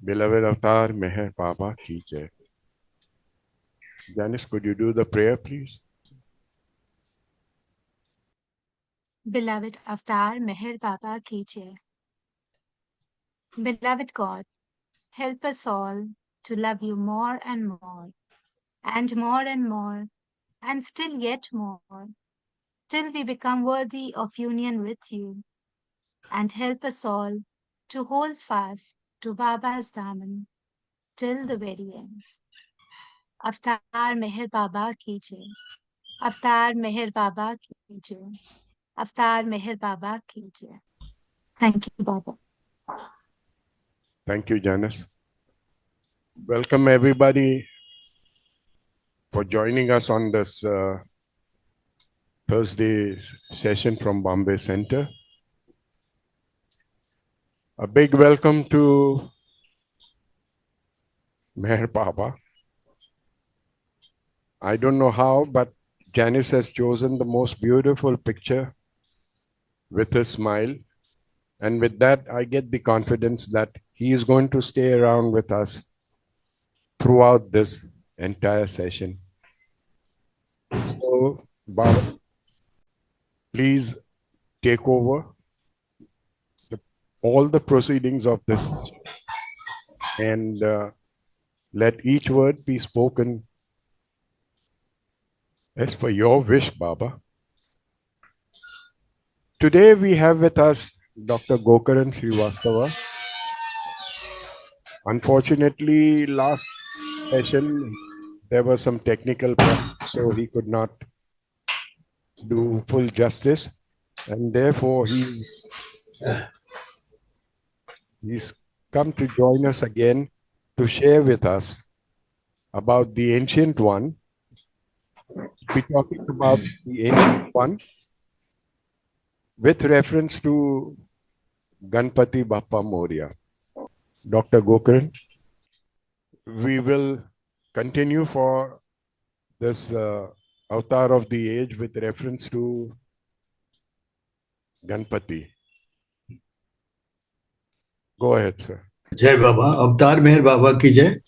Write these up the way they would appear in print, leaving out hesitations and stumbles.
Beloved Avatar Meher Baba ki jai. Janice, could you do the prayer, please? Beloved Avatar Meher Baba ki jai. Beloved God, help us all to love you more and more, and more and more, and still yet more, till we become worthy of union with you, and help us all to hold fast to Baba's Daman till the very end. Avatar Meher Baba ki jai. Avatar Meher Baba ki jai. Avatar Meher Baba ki jai. Thank you, Baba. Thank you, Janice. Welcome, everybody, for joining us on this Thursday session from Bombay Center. A big welcome to Meher Baba. I don't know how, but Janice has chosen the most beautiful picture with his smile. And with that, I get the confidence that he is going to stay around with us throughout this entire session. So, Baba, please take over all the proceedings of this and let each word be spoken as per your wish, Baba. Today we have with us Dr. Gokaran Srivastava. Unfortunately, last session there was some technical problems, so he could not do full justice, and therefore he's come to join us again to share with us about the Ancient One. We're talking about the Ancient One with reference to Ganpati Bappa Moria. Dr. Gokaran, we will continue for this avatar of the age with reference to Ganpati. Go ahead, sir. जय बाबा अवतार मेहर बाबा की जय.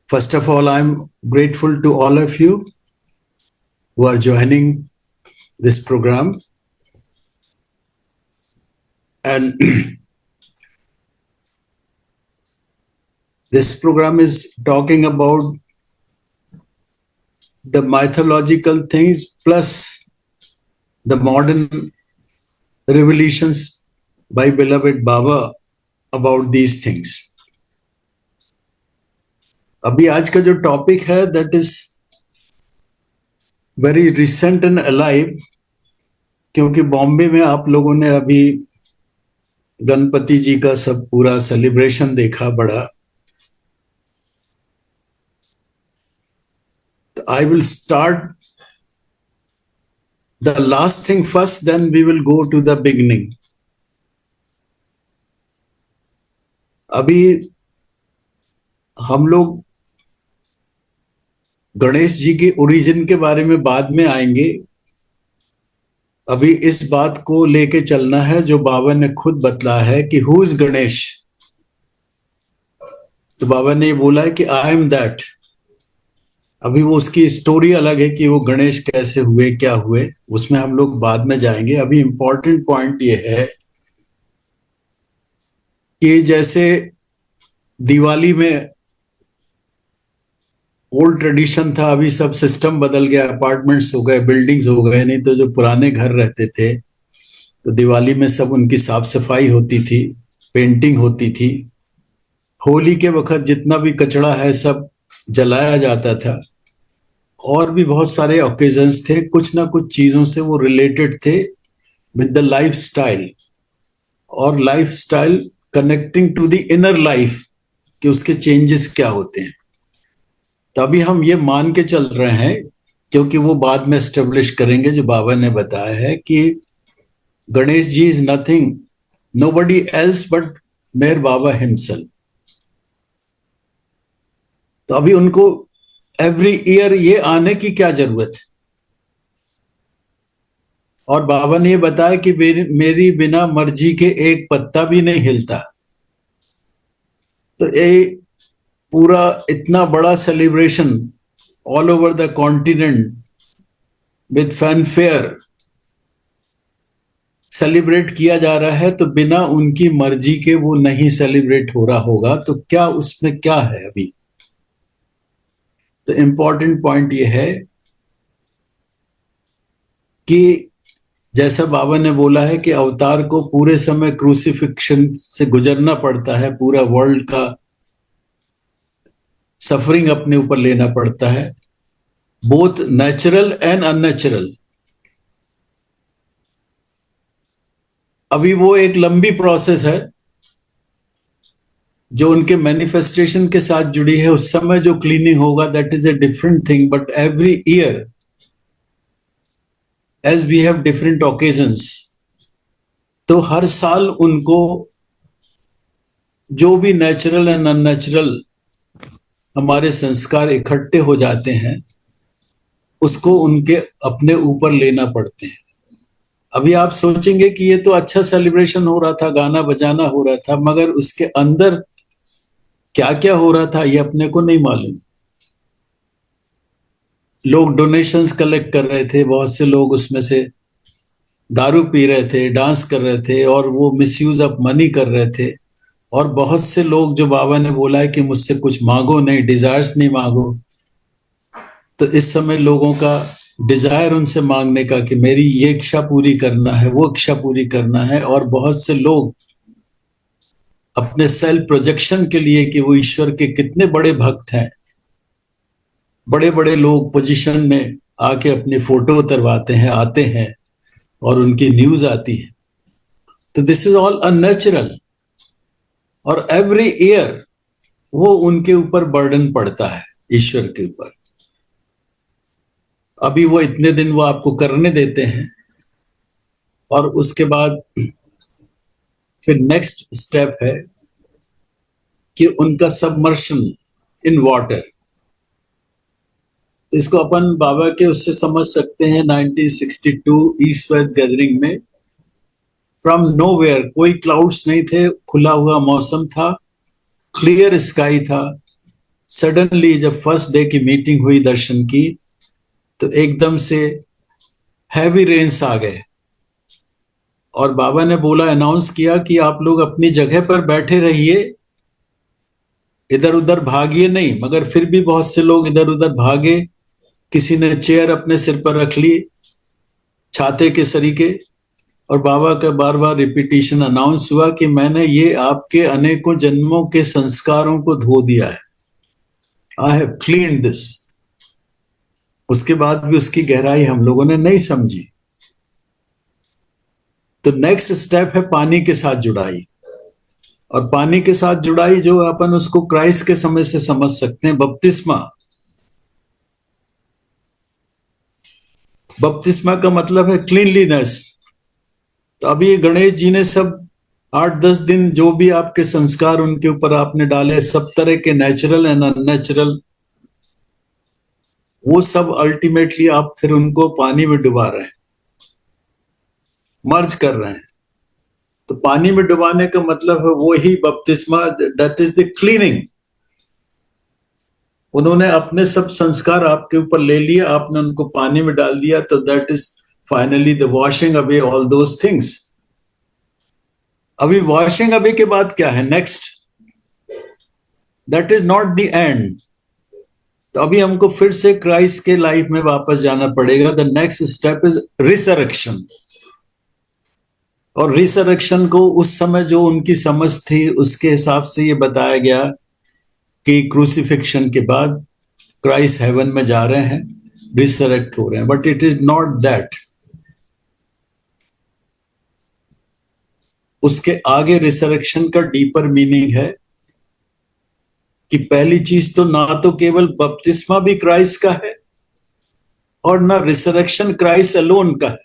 First of all, I'm grateful to all of you who are joining this program. And this program is talking about the mythological things plus the modern revelations by beloved Baba about these things. अभी आज का जो topic है that is very recent and alive, क्योंकि बॉम्बे में आप लोगों ने अभी गणपति जी का सब पूरा सेलिब्रेशन देखा बड़ा. I will start the last thing first, then we will go to the beginning. अभी हम लोग गणेश जी के ओरिजिन के बारे में बाद में आएंगे. अभी इस बात को लेके चलना है जो बाबा ने खुद बतला है कि हु इज गणेश. तो बाबा ने ये बोला है कि आई एम दैट. अभी वो उसकी स्टोरी अलग है कि वो गणेश कैसे हुए, क्या हुए, उसमें हम लोग बाद में जाएंगे. अभी इंपॉर्टेंट पॉइंट ये है कि जैसे दिवाली में ओल्ड ट्रेडिशन था, अभी सब सिस्टम बदल गया, अपार्टमेंट्स हो गए, बिल्डिंग्स हो गए. नहीं तो जो पुराने घर रहते थे तो दिवाली में सब उनकी साफ सफाई होती थी, पेंटिंग होती थी. होली के वक्त जितना भी कचरा है सब जलाया जाता था. और भी बहुत सारे ओकेजन्स थे, कुछ ना कुछ चीजों से वो रिलेटेड थे विद द लाइफ स्टाइल. और life style connecting to the inner life कि उसके चेंजेस क्या होते हैं. तभी हम ये मान के चल रहे हैं, क्योंकि वो बाद में एस्टेब्लिश करेंगे जो बाबा ने बताया है कि Ganesh ji is nothing, nobody else but Meher Baba himself. तो अभी उनको एवरी ईयर ये आने की क्या जरूरत है. और बाबा ने ये बताया कि मेरी बिना मर्जी के एक पत्ता भी नहीं हिलता. तो ये पूरा इतना बड़ा celebration all over the continent with fanfare celebrate किया जा रहा है, तो बिना उनकी मर्जी के वो नहीं सेलिब्रेट हो रहा होगा, तो क्या उसमें क्या है अभी? तो इंपॉर्टेंट पॉइंट ये है कि जैसा बाबा ने बोला है कि अवतार को पूरे समय क्रूसिफिक्शन से गुजरना पड़ता है, पूरा वर्ल्ड का सफरिंग अपने ऊपर लेना पड़ता है, बोथ नेचुरल एंड अननेचुरल। अभी वो एक लंबी प्रोसेस है जो उनके मैनिफेस्टेशन के साथ जुड़ी है। उस समय जो क्लीनिंग होगा that is a different thing, but every year as we have different occasions, तो हर साल उनको जो भी नेचुरल एंड अननेचुरल हमारे संस्कार इकट्ठे हो जाते हैं उसको उनके अपने ऊपर लेना पड़ते हैं। अभी आप सोचेंगे कि ये तो अच्छा सेलिब्रेशन हो रहा था, गाना बजाना हो रहा था, मगर उसके अंदर क्या क्या हो रहा था ये अपने को नहीं मालूम। लोग डोनेशंस कलेक्ट कर रहे थे, बहुत से लोग उसमें से दारू पी रहे थे, डांस कर रहे थे और वो मिसयूज ऑफ मनी कर रहे थे। और बहुत से लोग जो बाबा ने बोला है कि मुझसे कुछ मांगो नहीं, डिजायर्स नहीं मांगो, तो इस समय लोगों का डिजायर उनसे मांगने का कि मेरी ये इच्छा पूरी करना है, वो इच्छा पूरी करना है। और बहुत से लोग अपने सेल्फ प्रोजेक्शन के लिए कि वो ईश्वर के कितने बड़े भक्त हैं, बड़े बड़े लोग पोजीशन में आके अपनी फोटो उतरवाते हैं, आते हैं और उनकी न्यूज आती है। तो दिस इज ऑल अननेचुरल और एवरी ईयर वो उनके ऊपर बर्डन पड़ता है, ईश्वर के ऊपर। अभी वो इतने दिन वो आपको करने देते हैं और उसके बाद फिर नेक्स्ट स्टेप है कि उनका सबमर्शन इन वाटर। तो इसको अपन बाबा के उससे समझ सकते हैं 1962 ईस्ट वेस्ट गैदरिंग में। फ्रॉम नोवेयर, कोई क्लाउड्स नहीं थे, खुला हुआ मौसम था, क्लियर स्काई था। सडनली जब फर्स्ट डे की मीटिंग हुई दर्शन की तो एकदम से हैवी रेन्स आ गए और बाबा ने बोला, अनाउंस किया कि आप लोग अपनी जगह पर बैठे रहिए, इधर उधर भागिए नहीं। मगर फिर भी बहुत से लोग इधर उधर भागे, किसी ने चेयर अपने सिर पर रख ली छाते के सरीके, और बाबा का बार बार रिपीटिशन अनाउंस हुआ कि मैंने ये आपके अनेकों जन्मों के संस्कारों को धो दिया है, आई हैव क्लीन दिस। उसके बाद भी उसकी गहराई हम लोगों ने नहीं समझी। तो नेक्स्ट स्टेप है पानी के साथ जुड़ाई। और पानी के साथ जुड़ाई जो अपन उसको क्राइस्ट के समय से समझ सकते हैं, बपतिस्मा। बपतिस्मा का मतलब है क्लीनलीनेस। तो अभी गणेश जी ने सब 8-10 दिन जो भी आपके संस्कार उनके ऊपर आपने डाले, सब तरह के नेचुरल एंड अननेचुरल, वो सब अल्टीमेटली आप फिर उनको पानी में डुबा रहे हैं, मर्ज कर रहे हैं। तो पानी में डुबाने का मतलब है वो ही बपतिस्मा, दैट इज द क्लीनिंग। उन्होंने अपने सब संस्कार आपके ऊपर ले लिया, आपने उनको पानी में डाल दिया, तो that is finally the washing away all those things. अभी वॉशिंग अवे के बाद क्या है next? That is not the end. तो अभी हमको फिर से क्राइस्ट के लाइफ में वापस जाना पड़ेगा। The next step is resurrection. और रिसरेक्शन को उस समय जो उनकी समझ थी उसके हिसाब से ये बताया गया कि क्रूसिफिक्शन के बाद क्राइस्ट हेवन में जा रहे हैं, रिसरेक्ट हो रहे हैं, but it is not that. उसके आगे रिसरेक्शन का डीपर मीनिंग है कि पहली चीज तो ना तो केवल बपतिस्मा भी क्राइस्ट का है और ना रिसरेक्शन क्राइस्ट अलोन का है।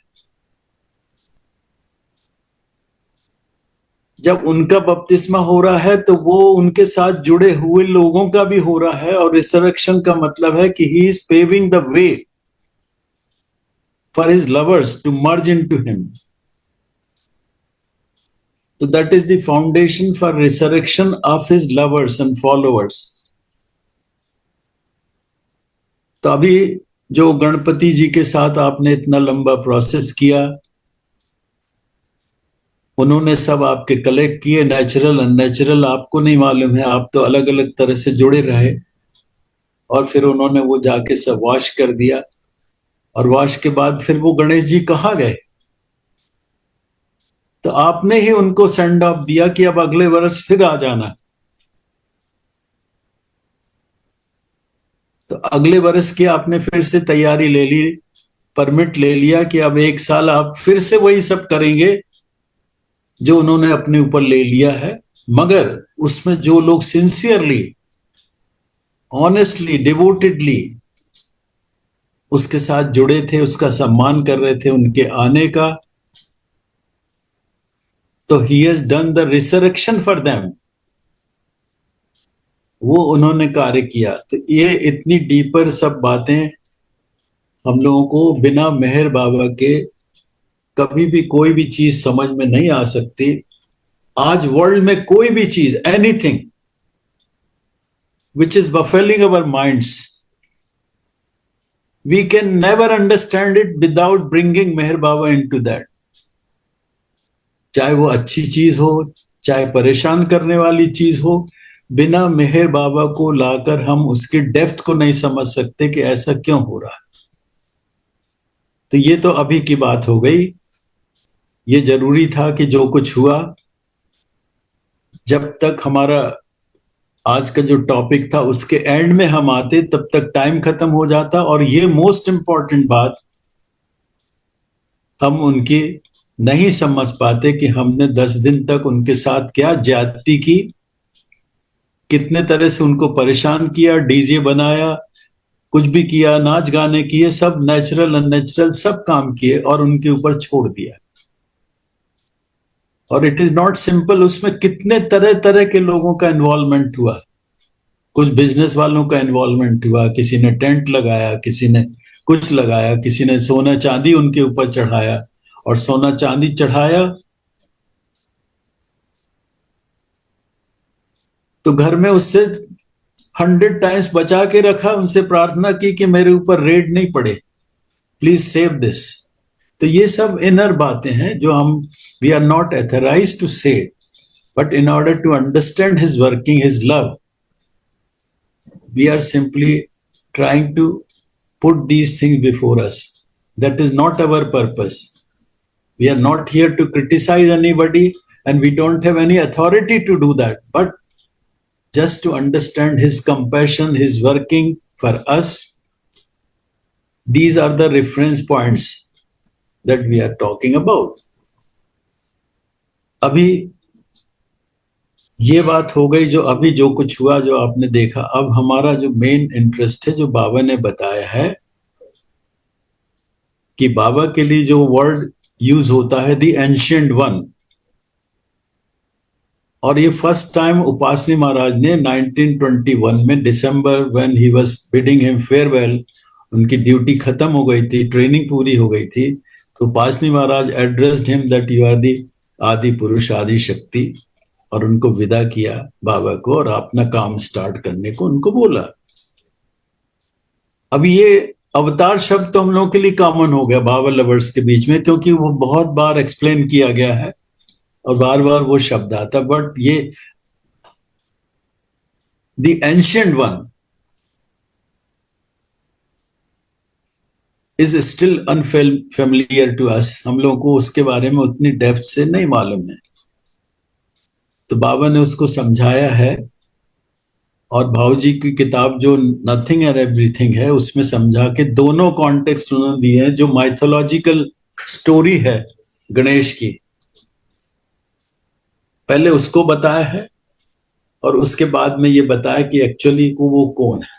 जब उनका बपतिस्मा हो रहा है तो वो उनके साथ जुड़े हुए लोगों का भी हो रहा है, और रिसरेक्शन का मतलब है कि he is paving the way for his lovers to merge into him. तो that is the foundation for resurrection of his lovers and followers. तो अभी जो गणपति जी के साथ आपने इतना लंबा प्रोसेस किया, उन्होंने सब आपके कलेक्ट किए, नेचुरल अननेचुरल आपको नहीं मालूम है, आप तो अलग अलग तरह से जुड़े रहे, और फिर उन्होंने वो जाके सब वॉश कर दिया, और वॉश के बाद फिर वो गणेश जी कहाँ गए? तो आपने ही उनको सेंड ऑफ दिया कि अब अगले वर्ष फिर आ जाना। तो अगले वर्ष की आपने फिर से तैयारी ले ली, परमिट ले लिया कि अब एक साल आप फिर से वही सब करेंगे जो उन्होंने अपने ऊपर ले लिया है। मगर उसमें जो लोग सिंसियरली, ऑनेस्टली, डिवोटेडली उसके साथ जुड़े थे, उसका सम्मान कर रहे थे उनके आने का, तो he has done the resurrection for them, वो उन्होंने कार्य किया। तो ये इतनी डीपर सब बातें हम लोगों को बिना मेहर बाबा के कभी भी कोई भी चीज समझ में नहीं आ सकती। आज वर्ल्ड में कोई भी चीज, anything which is buffeting our minds, we can never understand it without bringing Meher Baba into that. चाहे वो अच्छी चीज हो, चाहे परेशान करने वाली चीज हो, बिना मेहर बाबा को लाकर हम उसकी डेप्थ को नहीं समझ सकते कि ऐसा क्यों हो रहा है। तो ये तो अभी की बात हो गई। ये जरूरी था कि जो कुछ हुआ, जब तक हमारा आज का जो टॉपिक था उसके एंड में हम आते तब तक टाइम खत्म हो जाता, और ये मोस्ट इंपॉर्टेंट बात हम उनकी नहीं समझ पाते कि हमने 10 दिन तक उनके साथ क्या ज्यादती की, कितने तरह से उनको परेशान किया, डीजे बनाया, कुछ भी किया, नाच गाने किए, सब नेचुरल अननेचुरल सब काम किए और उनके ऊपर छोड़ दिया। और इट इज नॉट सिंपल, उसमें कितने तरह तरह के लोगों का इन्वॉल्वमेंट हुआ। कुछ बिजनेस वालों का इन्वॉल्वमेंट हुआ, किसी ने टेंट लगाया, किसी ने कुछ लगाया, किसी ने सोना चांदी उनके ऊपर चढ़ाया, और सोना चांदी चढ़ाया तो घर में उससे 100 टाइम्स बचा के रखा, उनसे प्रार्थना की कि मेरे ऊपर रेड नहीं पड़े, प्लीज सेव दिस। तो ये सब इनर बातें हैं जो हम we are not authorised to say, but in order to understand his working, his love, we are simply trying to put these things before us. That is not our purpose. We are not here to criticize anybody, and we don't have any authority to do that, but just to understand his compassion, his working for us. These are the reference points that we are talking about. अभी ये बात हो गई, जो अभी जो कुछ हुआ, जो आपने देखा। अब हमारा जो मेन इंटरेस्ट है, जो बाबा ने बताया है कि बाबा के लिए जो वर्ड यूज होता है, द एंशिएंट वन, और ये फर्स्ट टाइम उपासनी महाराज ने 1921 में दिसंबर, when he was bidding him farewell, उनकी ड्यूटी खत्म हो गई थी, ट्रेनिंग पूरी हो गई थी, तो Upasni Maharaj addressed him that you are the आदि पुरुष, आदि शक्ति, और उनको विदा किया बाबा को, और अपना काम स्टार्ट करने को उनको बोला। अब ये अवतार शब्द तो हम लोगों के लिए कॉमन हो गया बाबा लवर्स के बीच में, क्योंकि वो बहुत बार एक्सप्लेन किया गया है और बार बार वो शब्द आता। बट ये the ancient one is still unfamiliar to us, हम लोगों को उसके बारे में उतनी डेप्थ से नहीं मालूम है। तो बाबा ने उसको समझाया है, और भाऊजी की किताब जो नथिंग एंड एवरीथिंग है, उसमें समझा के दोनों कॉन्टेक्स्ट उन्होंने दिए हैं। जो माइथोलॉजिकल स्टोरी है गणेश की, पहले उसको बताया है, और उसके बाद में ये बताया कि एक्चुअली को वो कौन है।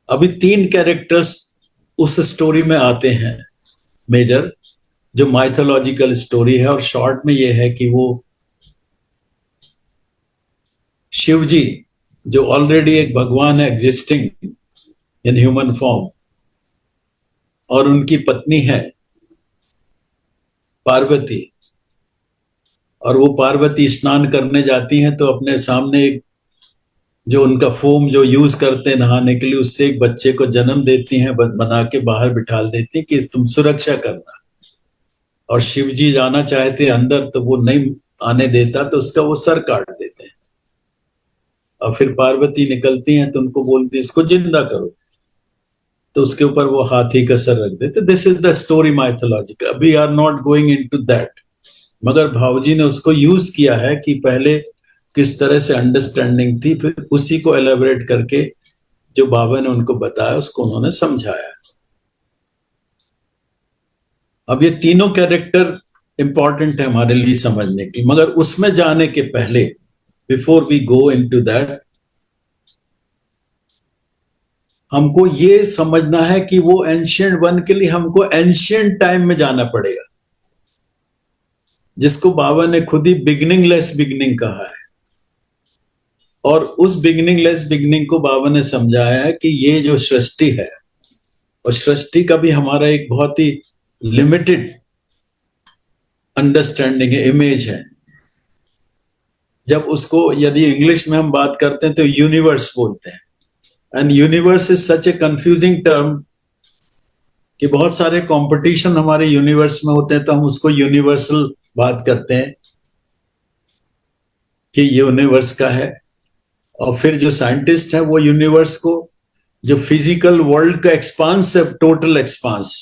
अभी 3 कैरेक्टर्स उस स्टोरी में आते हैं मेजर, जो माइथोलॉजिकल स्टोरी है, और शॉर्ट में ये है कि वो शिव जी, जो ऑलरेडी एक भगवान है एग्जिस्टिंग इन ह्यूमन फॉर्म, और उनकी पत्नी है पार्वती, और वो पार्वती स्नान करने जाती हैं तो अपने सामने एक जो उनका फोम जो यूज करते हैं नहाने के लिए, उससे एक बच्चे को जन्म देती हैं, बना के बाहर बिठा देती हैं कि तुम सुरक्षा करना। और शिव जी जाना चाहते हैं अंदर तो वो नहीं आने देता, तो उसका वो सर काट देते हैं। और फिर पार्वती निकलती हैं तो उनको बोलती है इसको जिंदा करो, तो उसके ऊपर वो हाथी का सर रख देते। This is the story mythological, we are not going into that. मगर भाऊजी ने उसको यूज किया है कि पहले किस तरह से अंडरस्टैंडिंग थी, फिर उसी को एलेबरेट करके जो बाबा ने उनको बताया उसको उन्होंने समझाया। अब ये तीनों कैरेक्टर इंपॉर्टेंट है हमारे लिए समझने की, मगर उसमें जाने के पहले, before we go into that, हमको ये समझना है कि वो एंशिएंट वन के लिए हमको एंशिएंट टाइम में जाना पड़ेगा, जिसको बाबा ने खुद ही बिगिनिंगलेस बिगिनिंग कहा है। और उस बिगिनिंगलेस बिगिनिंग को बाबा ने समझाया है कि ये जो सृष्टि है, और सृष्टि का भी हमारा एक बहुत ही लिमिटेड अंडरस्टैंडिंग है, इमेज है। जब उसको यदि इंग्लिश में हम बात करते हैं तो यूनिवर्स बोलते हैं, and universe is such A confusing term कि बहुत सारे कंपटीशन हमारे यूनिवर्स में होते हैं, तो हम उसको यूनिवर्सल बात करते हैं कि यूनिवर्स का है। और फिर जो साइंटिस्ट है वो यूनिवर्स को, जो फिजिकल वर्ल्ड का एक्सपांस है, टोटल एक्सपांस,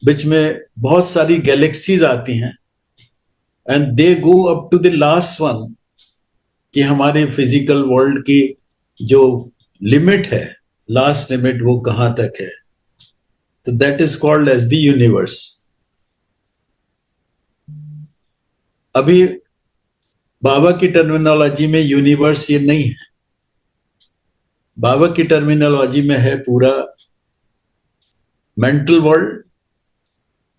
बीच में बहुत सारी गैलेक्सीज आती हैं, and they go up to the last one, कि हमारे फिजिकल वर्ल्ड की जो लिमिट है, लास्ट लिमिट, वो कहां तक है। तो that is called as the universe. अभी बाबा की टर्मिनोलॉजी में यूनिवर्स ये नहीं है, बाबा की टर्मिनोलॉजी में है पूरा मेंटल वर्ल्ड,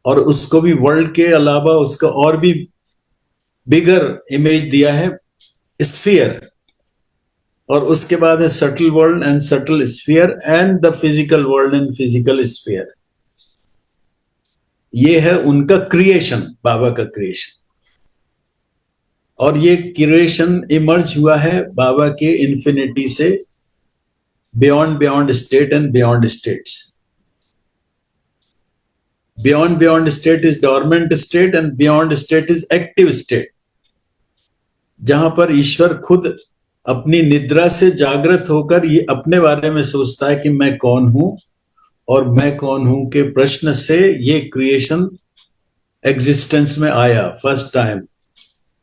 और उसको भी वर्ल्ड के अलावा उसका और भी बिगर इमेज दिया है, स्फीयर, और उसके बाद है subtle world and subtle sphere, and the physical world and physical sphere. ये है उनका क्रिएशन, बाबा का क्रिएशन। और ये क्रिएशन इमर्ज हुआ है बाबा के इन्फिनिटी से, beyond state and beyond states. Beyond state is dormant state and beyond state is active state, जहां पर ईश्वर खुद अपनी निद्रा से जागृत होकर ये अपने बारे में सोचता है कि मैं कौन हूं, और मैं कौन हूं के प्रश्न से ये क्रिएशन एग्जिस्टेंस में आया फर्स्ट टाइम।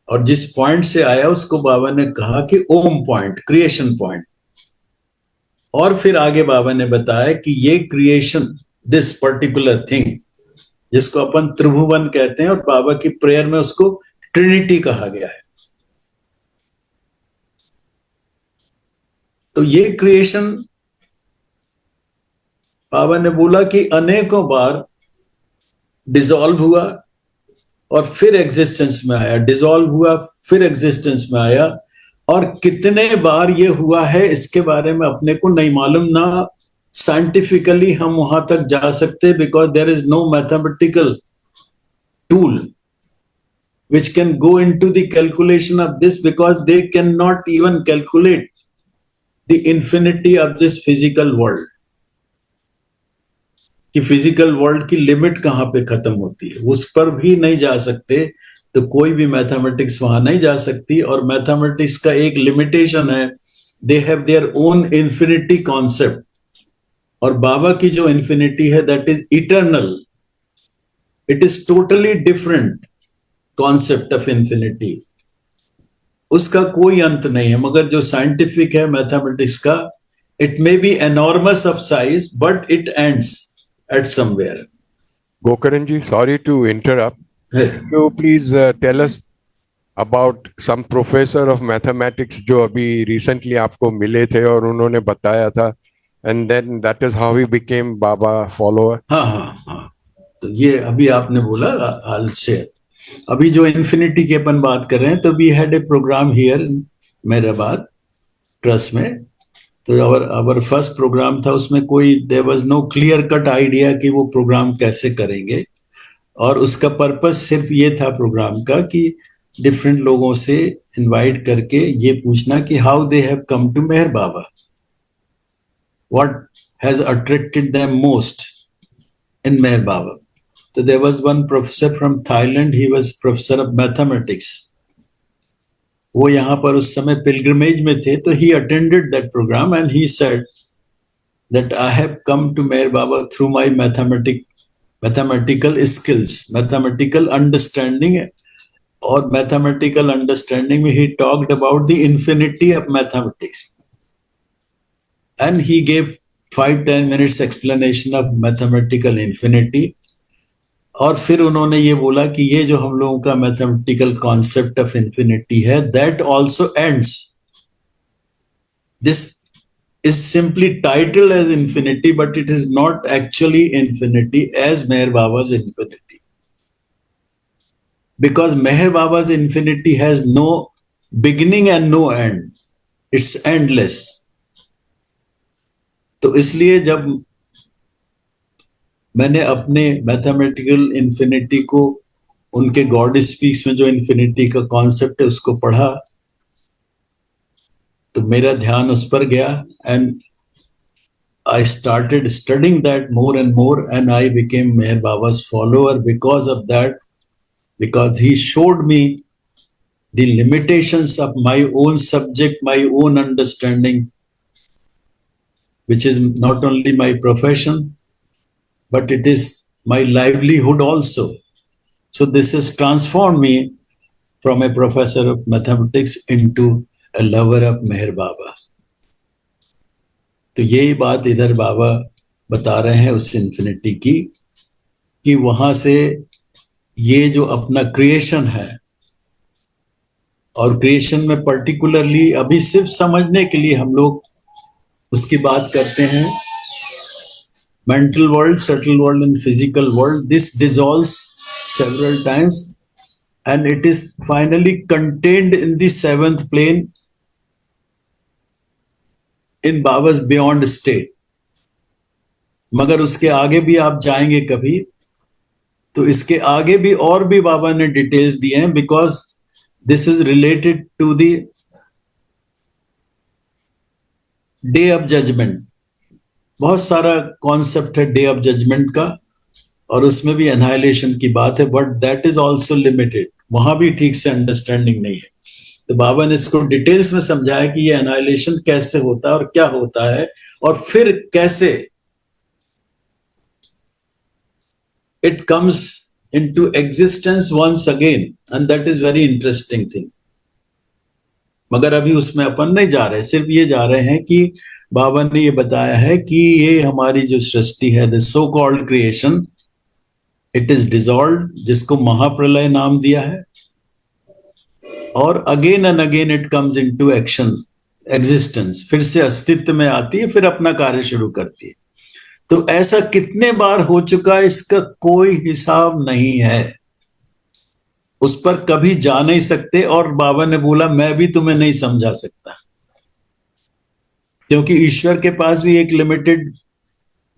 और जिस पॉइंट से आया उसको बाबा ने कहा कि ओम पॉइंट, क्रिएशन पॉइंट। और फिर आगे बाबा ने बताया कि ये क्रिएशन, दिस पर्टिकुलर थिंग, जिसको अपन त्रिभुवन कहते हैं, और बाबा की प्रेयर में उसको ट्रिनिटी कहा गया है। तो ये क्रिएशन बाबा ने बोला कि अनेकों बार डिसॉल्व हुआ और फिर एग्जिस्टेंस में आया, डिसॉल्व हुआ फिर एग्जिस्टेंस में आया, और कितने बार ये हुआ है इसके बारे में अपने को नहीं मालूम, ना साइंटिफिकली हम वहां तक जा सकते, because there is no mathematical tool which can go into the calculation of this, because they cannot even calculate the infinity of this physical world, कि फिजिकल वर्ल्ड की लिमिट कहां पे खत्म होती है, उस पर भी नहीं जा सकते। तो कोई भी मैथमेटिक्स वहां नहीं जा सकती। और मैथमेटिक्स का एक लिमिटेशन है, they have their own infinity concept, और बाबा की जो इन्फिनिटी है that is eternal, it is totally different concept of infinity, उसका कोई अंत नहीं है। मगर जो साइंटिफिक है मैथमेटिक्स का, it may be enormous of size but it ends at somewhere. Gokaran ji, sorry to interrupt. Could you please tell us about some professor of mathematics जो अभी recently आपको मिले थे और उन्होंने बताया था, and then that is how he became Baba follower? हाँ हाँ हाँ, तो ये अभी आपने बोला, I'll share. अभी जो इन्फिनिटी की अपन बात कर रहे हैं, तो we had a programme here Meherabad trust में। तो अवर फर्स्ट प्रोग्राम था, उसमें कोई there was no clear cut idea कि वो प्रोग्राम कैसे करेंगे। और उसका पर्पस सिर्फ ये था प्रोग्राम का कि डिफरेंट लोगों से इनवाइट करके ये पूछना कि how they have come to Meher Baba, what has attracted them most in Meher Baba. So there was one professor from Thailand, he was professor of mathematics. वो यहाँ पर उस समय pilgrimage में थे, तो he attended that program and he said that I have come to Meher Baba through my mathematical skills, mathematical understanding. और mathematical understanding में he talked about the infinity of mathematics. And he gave 5-10 minutes explanation of mathematical infinity. और फिर उन्होंने ये बोला कि ये जो हम लोगों का मैथमेटिकल कॉन्सेप्ट ऑफ इंफिनिटी है, that also ends, this is simply title as infinity but it is not actually infinity as Meher Baba's infinity, because Meher Baba's infinity has no beginning and no end, it's endless. तो इसलिए जब मैंने अपने mathematical infinity को उनके God speaks में जो infinity का कॉन्सेप्ट है उसको पढ़ा, तो मेरा ध्यान उस पर गया and I started studying that more and more and I became Meher Baba's follower because of that, because he showed me the limitations of my own subject, my own understanding, which is not only my profession but it is my livelihood also. So this has transformed me from a professor of mathematics into a lover of Meher Baba. तो यही बात इधर बाबा बता रहे हैं उस infinity की, कि वहां से ये जो अपना क्रिएशन है, और क्रिएशन में पर्टिकुलरली अभी सिर्फ समझने के लिए हम लोग उसकी बात करते हैं, mental world, subtle world and physical world, this dissolves several times and it is finally contained in the seventh plane in Baba's beyond state. मगर उसके आगे भी आप जाएंगे कभी तो इसके आगे भी और भी बाबा ने डिटेल्स दिए हैं, because this is related to the day of judgement. बहुत सारा कॉन्सेप्ट है डे ऑफ जजमेंट का, और उसमें भी एनाइलेशन की बात है, but that is also limited, वहां भी ठीक से अंडरस्टैंडिंग नहीं है. तो बाबा ने इसको डिटेल्स में समझाया कि ये एनाइलेशन कैसे होता है और क्या होता है, और फिर कैसे it comes into existence once again, and that is very interesting thing. मगर अभी उसमें अपन नहीं जा रहे, सिर्फ ये जा रहे हैं कि बाबा ने ये बताया है कि ये हमारी जो सृष्टि है, the so called creation, it is dissolve, जिसको महाप्रलय नाम दिया है, और again and again it comes into action, existence, फिर से अस्तित्व में आती है, फिर अपना कार्य शुरू करती है. तो ऐसा कितने बार हो चुका है इसका कोई हिसाब नहीं है, उस पर कभी जा नहीं सकते. और बाबा ने बोला मैं भी तुम्हें नहीं समझा सकता, क्योंकि ईश्वर के पास भी एक लिमिटेड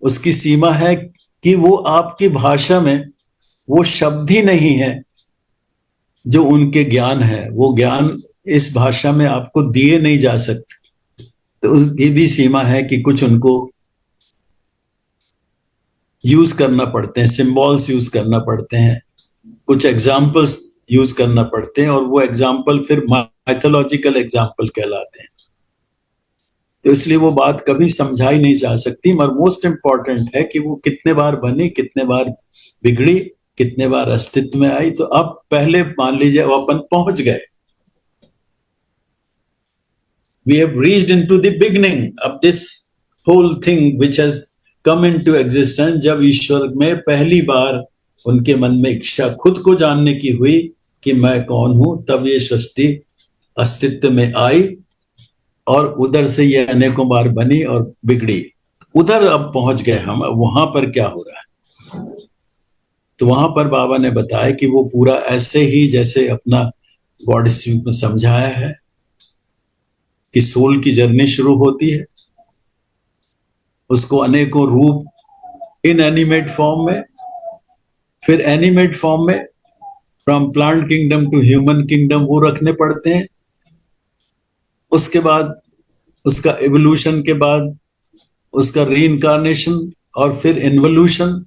उसकी सीमा है कि वो आपकी भाषा में वो शब्द ही नहीं है जो उनके ज्ञान है, वो ज्ञान इस भाषा में आपको दिए नहीं जा सकते. तो उसकी भी सीमा है कि कुछ उनको यूज करना पड़ते हैं, सिंबल्स यूज करना पड़ते हैं, कुछ एग्जाम्पल्स यूज करना पड़ते हैं, और वो एग्जाम्पल फिर माइथोलॉजिकल एग्जाम्पल कहलाते हैं. तो इसलिए वो बात कभी समझाई नहीं जा सकती. मगर मोस्ट इंपॉर्टेंट है कि वो कितने बार बनी, कितने बार बिगड़ी, कितने बार अस्तित्व में आई. तो अब पहले मान लीजिए अपन पहुंच गए, we have reached into the beginning of this whole thing which has come into existence. जब ईश्वर में पहली बार उनके मन में इच्छा खुद को जानने की हुई कि मैं कौन हूं, तब ये सृष्टि अस्तित्व में आई, और उधर से ये अनेकों बार बनी और बिगड़ी. उधर अब पहुंच गए हम, वहां पर क्या हो रहा है. तो वहां पर बाबा ने बताया कि वो पूरा ऐसे ही जैसे अपना गॉड स्पीक में समझाया है कि सोल की जर्नी शुरू होती है, उसको अनेकों रूप इनएनिमेट फॉर्म में, फिर एनिमेट फॉर्म में from plant kingdom to human kingdom वो रखने पड़ते हैं। उसके बाद उसका एवोल्यूशन के बाद उसका रीइंकार्नेशन और फिर इन्वोल्यूशन।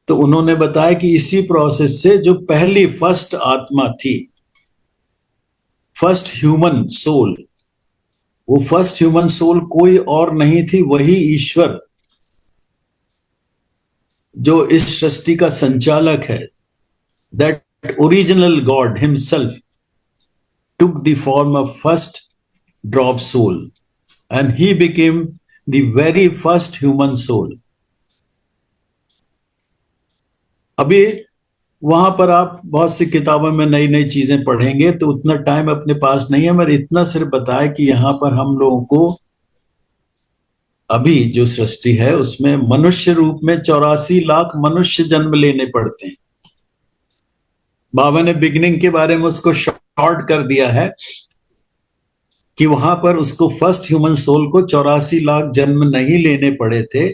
तो उन्होंने बताया कि इसी प्रोसेस से जो पहली फर्स्ट आत्मा थी, फर्स्ट ह्यूमन सोल, वो फर्स्ट ह्यूमन सोल कोई और नहीं थी, वही ईश्वर जो इस सृष्टि का संचालक है। That original God himself took the form of first drop soul and he became the very first human soul. अभी वहां पर आप बहुत सी किताबों में नई नई चीजें पढ़ेंगे तो उतना टाइम अपने पास नहीं है, मगर इतना सिर्फ बताया कि यहां पर हम लोगों को अभी जो सृष्टि है उसमें मनुष्य रूप में 84 लाख मनुष्य जन्म लेने पड़ते हैं। बाबा ने बिगनिंग के बारे में उसको शॉर्ट कर दिया है कि वहां पर उसको फर्स्ट ह्यूमन सोल को 84 लाख जन्म नहीं लेने पड़े थे।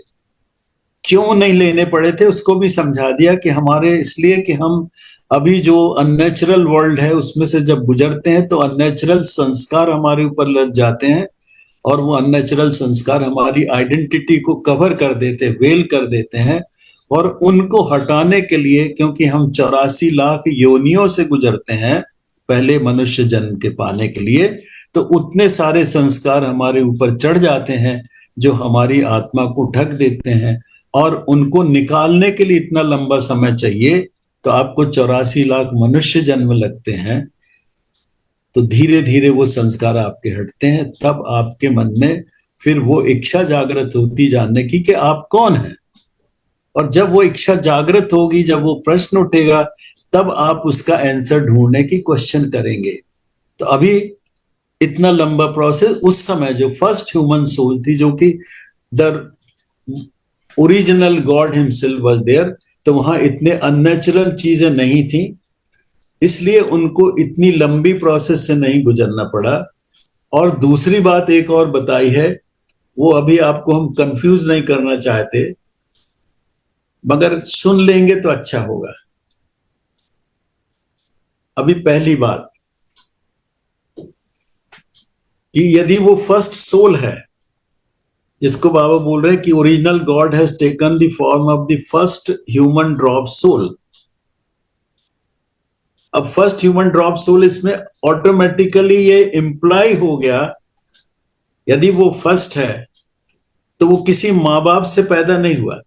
क्यों नहीं लेने पड़े थे उसको भी समझा दिया कि हमारे इसलिए कि हम अभी जो अननेचुरल वर्ल्ड है उसमें से जब गुजरते हैं तो अननेचुरल संस्कार हमारे ऊपर लग जाते हैं और वो अननेचुरल संस्कार हमारी आइडेंटिटी को कवर कर देते, वेल कर देते हैं। और उनको हटाने के लिए, क्योंकि हम 84 लाख योनियों से गुजरते हैं पहले मनुष्य जन्म के पाने के लिए, तो उतने सारे संस्कार हमारे ऊपर चढ़ जाते हैं जो हमारी आत्मा को ढक देते हैं और उनको निकालने के लिए इतना लंबा समय चाहिए। तो आपको 84 लाख मनुष्य जन्म लगते हैं। तो धीरे धीरे वो संस्कार आपके हटते हैं, तब आपके मन में फिर वो इच्छा जागृत होती जानने की कि आप कौन हैं। और जब वो इच्छा जागृत होगी, जब वो प्रश्न उठेगा, तब आप उसका आंसर ढूंढने की क्वेश्चन करेंगे। तो अभी इतना लंबा प्रोसेस, उस समय जो फर्स्ट ह्यूमन सोल थी, जो कि the original God himself was there, तो वहां इतने अननेचुरल चीजें नहीं थी, इसलिए उनको इतनी लंबी प्रोसेस से नहीं गुजरना पड़ा। और दूसरी बात एक और बताई है, वो अभी आपको हम कंफ्यूज नहीं करना चाहते, मगर सुन लेंगे तो अच्छा होगा। अभी पहली बात कि यदि वो फर्स्ट सोल है, जिसको बाबा बोल रहे हैं कि original God has taken the form of the first human drop soul. अब फर्स्ट ह्यूमन ड्रॉप सोल, इसमें ऑटोमेटिकली ये इंप्लाई हो गया, यदि वो फर्स्ट है तो वो किसी माँ बाप से पैदा नहीं हुआ।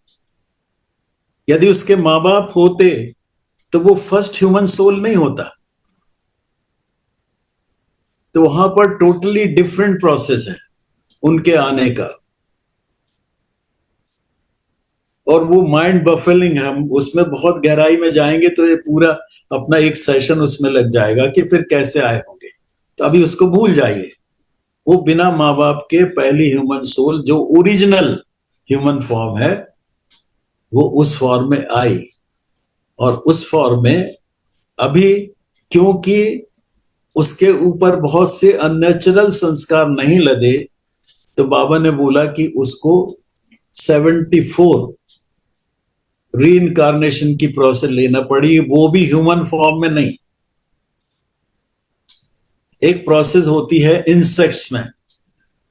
यदि उसके माँ बाप होते तो वो फर्स्ट ह्यूमन सोल नहीं होता। तो वहां पर टोटली डिफरेंट प्रोसेस है उनके आने का। और वो माइंड बफलिंग है, हम उसमें बहुत गहराई में जाएंगे तो ये पूरा अपना एक सेशन उसमें लग जाएगा कि फिर कैसे आए होंगे। तो अभी उसको भूल जाइए। वो बिना माँ बाप के पहली ह्यूमन सोल जो ओरिजिनल ह्यूमन फॉर्म है, वो उस फॉर्म में आई। और उस फॉर्म में अभी क्योंकि उसके ऊपर बहुत से अननेचुरल संस्कार नहीं लदे, तो बाबा ने बोला कि उसको 74 रीइंकार्नेशन की प्रोसेस लेना पड़ी, वो भी ह्यूमन फॉर्म में नहीं। एक प्रोसेस होती है इंसेक्ट्स में,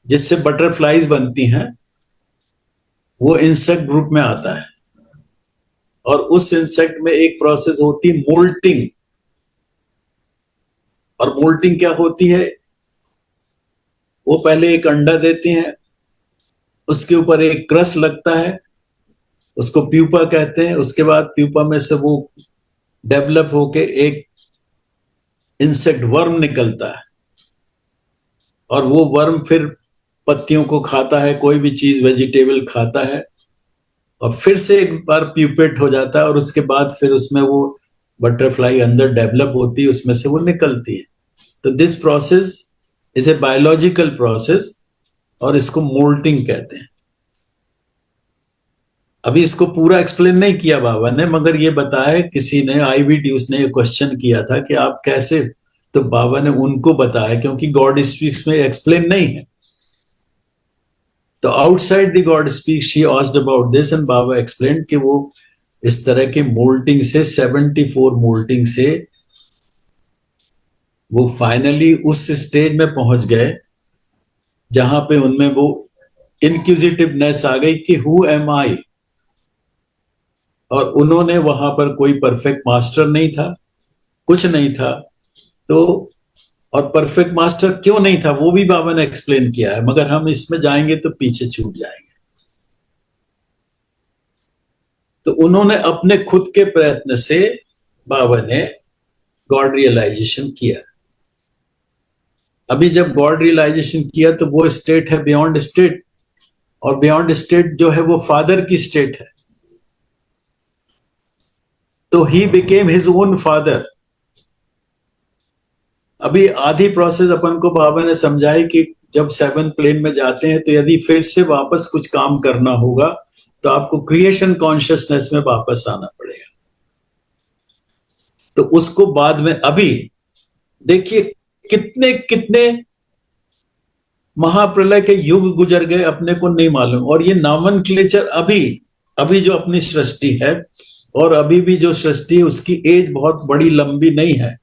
जिससे बटरफ्लाईज बनती हैं, वो इंसेक्ट ग्रुप में आता है। और उस इंसेक्ट में एक प्रोसेस होती है मोल्टिंग। और मोल्टिंग क्या होती है? वो पहले एक अंडा देती हैं, उसके ऊपर एक क्रस्ट लगता है, उसको प्यूपा कहते हैं। उसके बाद प्यूपा में से वो डेवलप होके एक इंसेक्ट वर्म निकलता है, और वो वर्म फिर पत्तियों को खाता है, कोई भी चीज वेजिटेबल खाता है, और फिर से एक बार प्यूपेट हो जाता है, और उसके बाद फिर उसमें वो बटरफ्लाई अंदर डेवलप होती है, उसमें से वो निकलती है। तो this process is a biological process और इसको मोल्टिंग कहते हैं। अभी इसको पूरा एक्सप्लेन नहीं किया बाबा ने, मगर ये बताया, किसी ने IVTUS ने क्वेश्चन किया था कि आप कैसे, तो बाबा ने उनको बताया, क्योंकि गॉड स्पीक्स में एक्सप्लेन नहीं है। तो outside the God speaks she asked about this and Baba explain कि वो इस तरह के मोल्टिंग से 74 मोल्टिंग से वो फाइनली उस स्टेज में पहुंच गए जहां पे उनमें वो इनक्विजिटिवनेस आ गई कि हु एम आई। और उन्होंने वहां पर कोई परफेक्ट मास्टर नहीं था, कुछ नहीं था। तो और परफेक्ट मास्टर क्यों नहीं था वो भी बाबा ने एक्सप्लेन किया है, मगर हम इसमें जाएंगे तो पीछे छूट जाएंगे। तो उन्होंने अपने खुद के प्रयत्न से बाबा ने गॉड रियलाइजेशन किया। अभी जब गॉड रियलाइजेशन किया तो वो स्टेट है बियॉन्ड स्टेट, और बियॉन्ड स्टेट जो है वो फादर की स्टेट है। तो he became his own father. अभी आधी प्रोसेस अपन को बाबा ने समझाई कि जब 7 प्लेन में जाते हैं तो यदि फिर से वापस कुछ काम करना होगा तो आपको क्रिएशन कॉन्शियसनेस में वापस आना पड़ेगा। तो उसको बाद में, अभी देखिए कितने कितने महाप्रलय के युग गुजर गए अपने को नहीं मालूम। और ये नॉमेनक्लेचर अभी जो अपनी सृष्टि है, और अभी भी जो सृष्टि है उसकी एज बहुत बड़ी लंबी नहीं है।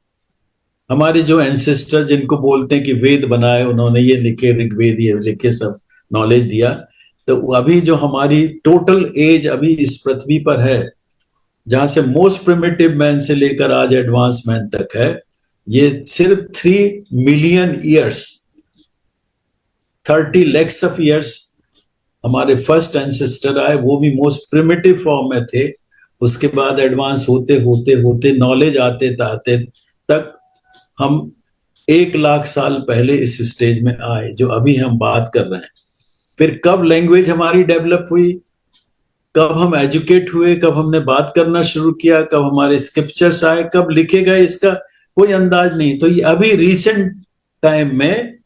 हमारे जो एंसेस्टर जिनको बोलते हैं कि वेद बनाए उन्होंने, ये लिखे ऋग्वेद, ये लिखे, सब नॉलेज दिया, तो अभी जो हमारी टोटल एज अभी इस पृथ्वी पर है, जहां से मोस्ट प्रिमिटिव मैन से लेकर आज एडवांस मैन तक है, ये सिर्फ 3 million years, 30 lakhs of years हमारे फर्स्ट एंसेस्टर आए, वो भी मोस्ट प्रिमिटिव फॉर्म में थे। उसके बाद एडवांस होते होते होते नॉलेज आते तक हम 1 लाख साल पहले इस स्टेज में आए जो अभी हम बात कर रहे हैं। फिर कब लैंग्वेज हमारी डेवलप हुई, कब हम एजुकेट हुए, कब हमने बात करना शुरू किया, कब हमारे स्क्रिप्चर्स आए, कब लिखे गए, इसका कोई अंदाज नहीं। तो ये अभी रिसेंट टाइम में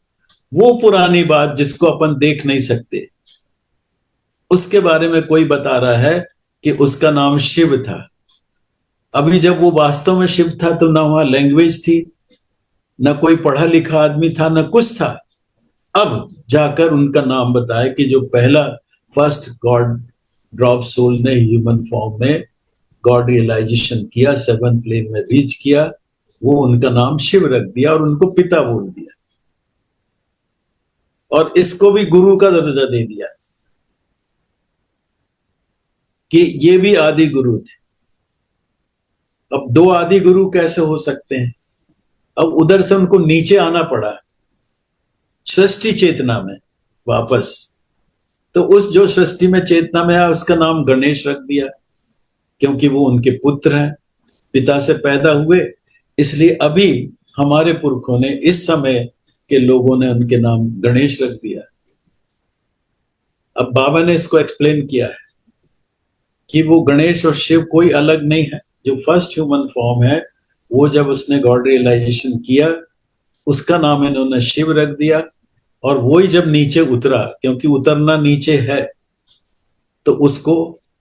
वो पुरानी बात जिसको अपन देख नहीं सकते, उसके बारे में कोई बता रहा है कि उसका नाम शिव था। अभी जब वो वास्तव में शिव था तो ना वहां लैंग्वेज थी, न कोई पढ़ा लिखा आदमी था, न कुछ था। अब जाकर उनका नाम बताया कि जो पहला फर्स्ट गॉड ड्रॉप सोल ने ह्यूमन फॉर्म में गॉड रियलाइजेशन किया, 7 प्लेन में रीच किया, वो उनका नाम शिव रख दिया और उनको पिता बोल दिया, और इसको भी गुरु का दर्जा दे दिया कि ये भी आदि गुरु थे। अब 2 आदि गुरु कैसे हो सकते हैं? अब उधर से उनको नीचे आना पड़ा सृष्टि चेतना में वापस। तो उस जो सृष्टि में चेतना में आया उसका नाम गणेश रख दिया, क्योंकि वो उनके पुत्र हैं, पिता से पैदा हुए। इसलिए अभी हमारे पुरखों ने, इस समय के लोगों ने उनके नाम गणेश रख दिया। अब बाबा ने इसको एक्सप्लेन किया है कि वो गणेश और शिव कोई अलग नहीं है। जो फर्स्ट ह्यूमन फॉर्म है वो जब उसने गॉड रियलाइजेशन किया उसका नाम इन्होंने शिव रख दिया, और वही जब नीचे उतरा, क्योंकि उतरना नीचे है, तो उसको